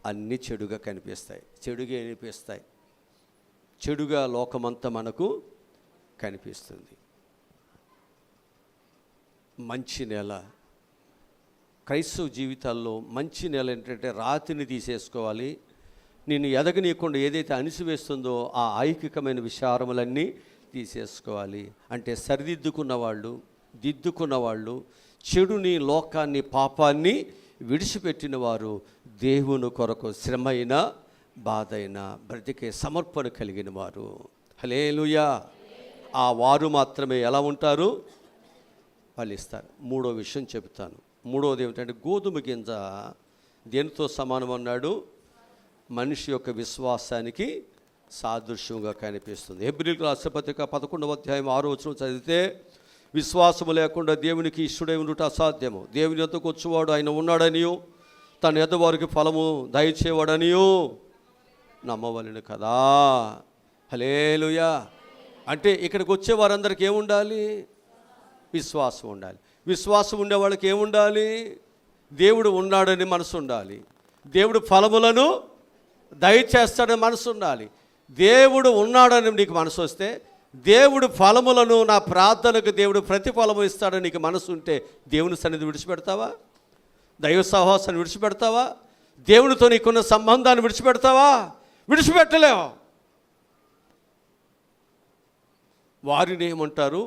అన్నీ చెడుగా కనిపిస్తాయి, చెడుగా అనిపిస్తాయి, చెడుగా లోకమంతా మనకు కనిపిస్తుంది. మంచి నేల క్రైస్తవ జీవితాల్లో మంచి నేల ఏంటంటే రాతిని తీసేసుకోవాలి. నేను ఎదగనీయకుండా ఏదైతే అణిసివేస్తుందో ఆ ఐకికమైన విచారములన్నీ తీసేసుకోవాలి. అంటే సరిదిద్దుకున్న వాళ్ళు, దిద్దుకున్న వాళ్ళు, చెడుని, లోకాన్ని, పాపాన్ని విడిచిపెట్టిన వారు, దేవుని కొరకు శ్రమైన, బాధైన బ్రతికే సమర్పణ కలిగిన వారు. హల్లెలూయా. ఆ వారు మాత్రమే ఎలా ఉంటారు? ఫలిస్తారు. 3వ విషయం చెబుతాను. 3వది ఏమిటంటే గోధుమ గింజ దేనితో సమానం అన్నాడు? మనిషి యొక్క విశ్వాసానికి సాదృశ్యంగా కనిపిస్తుంది. హెబ్రీయులకు రాసిన పత్రిక 11వ అధ్యాయం 6వ వచనం చదివితే విశ్వాసము లేకుండా దేవునికి ఇష్టడై ఉండుట అసాధ్యము. దేవుని యొద్దకు వచ్చేవాడు ఆయన ఉన్నాడనియో తన యొద్ద వారికి ఫలము దయచేవాడనియో నమ్మవలెను కదా. హల్లెలూయా. అంటే ఇక్కడికి వచ్చే వారందరికీ ఏముండాలి? విశ్వాసం ఉండాలి. విశ్వాసం ఉండే వాళ్ళకి ఏముండాలి? దేవుడు ఉన్నాడని మనసు ఉండాలి. దేవుడు ఫలములను దయచేస్తాడని మనసు ఉండాలి. దేవుడు ఉన్నాడని నీకు మనసు వస్తే, దేవుడు ఫలములను, నా ప్రార్థనకు దేవుడు ప్రతిఫలము ఇస్తాడని నీకు మనసు ఉంటే, దేవుని సన్నిధి విడిచిపెడతావా? దైవ సహవాసాన్ని విడిచిపెడతావా? దేవునితో నీకున్న సంబంధాన్ని విడిచిపెడతావా? విడిచిపెట్టలేవు. వారిని ఏమంటారు?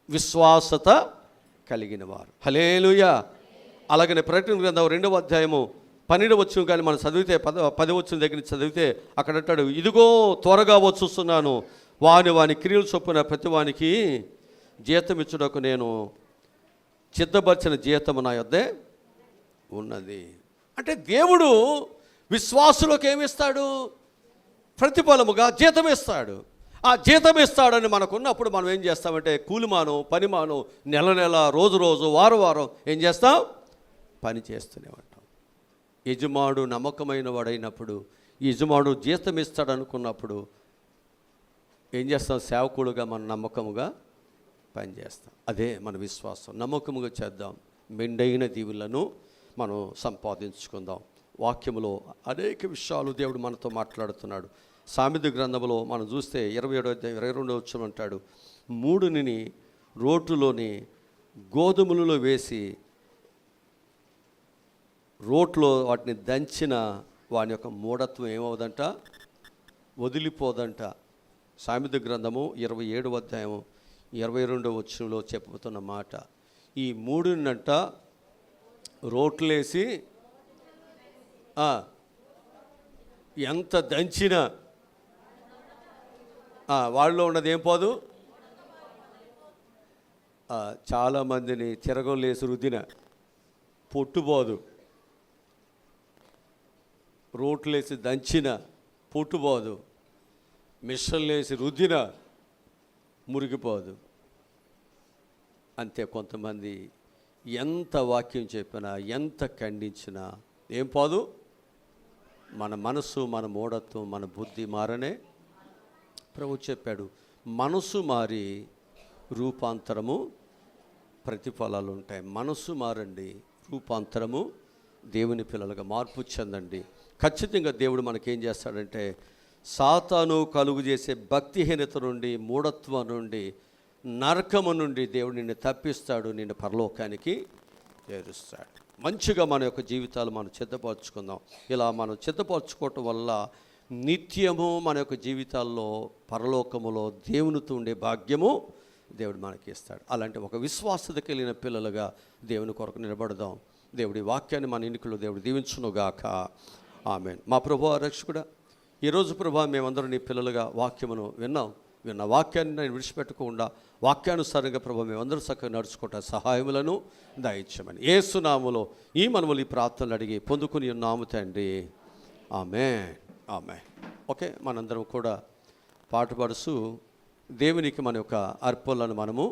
విశ్వాసత కలిగిన వారు. హల్లెలూయా. అలాగనే ప్రకటన గ్రంథం 2వ అధ్యాయము 12వ వచనం కానీ మనం చదివితే 10వ వచనం దగ్గర నుంచి చదివితే అక్కడ అంటాడు, ఇదిగో త్వరగా వచ్చుస్తున్నాను, వాని క్రియలు చొప్పున ప్రతి వానికి జీతం ఇచ్చుటకు నేను సిద్ధపరిచిన జీతము నా యొద్దే ఉన్నది. అంటే దేవుడు విశ్వాసులకు ఏమిస్తాడు? ప్రతిఫలముగా జీతం ఇస్తాడు. ఆ జీతం ఇస్తాడని మనకున్నప్పుడు మనం ఏం చేస్తామంటే కూలిమాను, పనిమాను, నెల నెల, రోజు రోజు, వారం వారం ఏం చేస్తాం? పని చేస్తూనే ఉంటాం. యజమాడు నమ్మకమైన వాడైనప్పుడు, యజమాడు జీతం ఇస్తాడనుకున్నప్పుడు ఏం చేస్తాం? సేవకుడుగా మనం నమ్మకముగా పనిచేస్తాం. అదే మన విశ్వాసం. నమ్మకముగా చేద్దాం, మెండైన దీవులను మనం సంపాదించుకుందాం. వాక్యములో అనేక విషయాలు దేవుడు మనతో మాట్లాడుతున్నాడు. సామెత గ్రంథంలో మనం చూస్తే 27వ అధ్యాయం 22వ వచనం అంటాడు, మూడుని రోటులోని గోధుమలలో వేసి రోట్లో వాటిని దంచిన వాని యొక్క మూఢత్వం ఏమవుదంట? వదిలిపోదంట. సామెత గ్రంథము 27వ అధ్యాయం 22వ వచనంలో చెప్పుతున్న మాట. ఈ మూడునంట రోట్లేసి ఎంత దంచినా వాళ్ళలో ఉన్నది ఏం పోదు. చాలామందిని తిరగలేసి రుద్దిన పొట్టుపోదు, రోట్లేసి దంచిన పొట్టుపోదు, మిషన్లేసి రుద్దిన మురిగిపోదు. అంతే. కొంతమంది ఎంత వాక్యం చెప్పినా, ఎంత ఖండించినా ఏం పోదు. మన మనసు, మన మూఢత్వం, మన బుద్ధి మారనే ప్రభు చెప్పాడు. మనసు మారి రూపాంతరము, ప్రతిఫలాలు ఉంటాయి. మనసు మారండి, రూపాంతరము, దేవుని పిల్లలుగా మార్పు చెందండి. ఖచ్చితంగా దేవుడు మనకేం చేస్తాడంటే సాతాను కలుగు చేసే భక్తిహీనత నుండి, మూఢత్వం నుండి, నరకము నుండి దేవుడు నిన్ను తప్పిస్తాడు, నిన్ను పరలోకానికి చేరుస్తాడు. మంచిగా మన యొక్క జీవితాలు మనం సిద్ధపరచుకుందాం. ఇలా మనం సిద్ధపరచుకోవటం వల్ల నిత్యము మన యొక్క జీవితాల్లో పరలోకములో దేవునితో ఉండే భాగ్యము దేవుడు మనకి ఇస్తాడు. అలాంటి ఒక విశ్వాసత కలిగిన పిల్లలుగా దేవుని కొరకు నిలబడదాం. దేవుడి వాక్యాన్ని మన ఎన్నికల్లో దేవుడు దీవించునుగాక. ఆమేన్. మా ప్రభువా రక్షకుడా, ఈరోజు ప్రభువా మేమందరం నీ పిల్లలుగా వాక్యమును విన్న వాక్యాన్ని నేను విడిచిపెట్టకుండా వాక్యానుసారంగా ప్రభు మేమందరూ చక్కగా నడుచుకుంటా సహాయములను దయచేయమని యేసు నామములో ఈ మనములు ఈ ప్రార్థనలు అడిగి పొందుకుని ఉన్నాము తండ్రి. ఆమేన్. ఆమేన్. ఓకే, మనందరం కూడా పాటు పాడుతూ దేవునికి మన యొక్క అర్పణలను మనము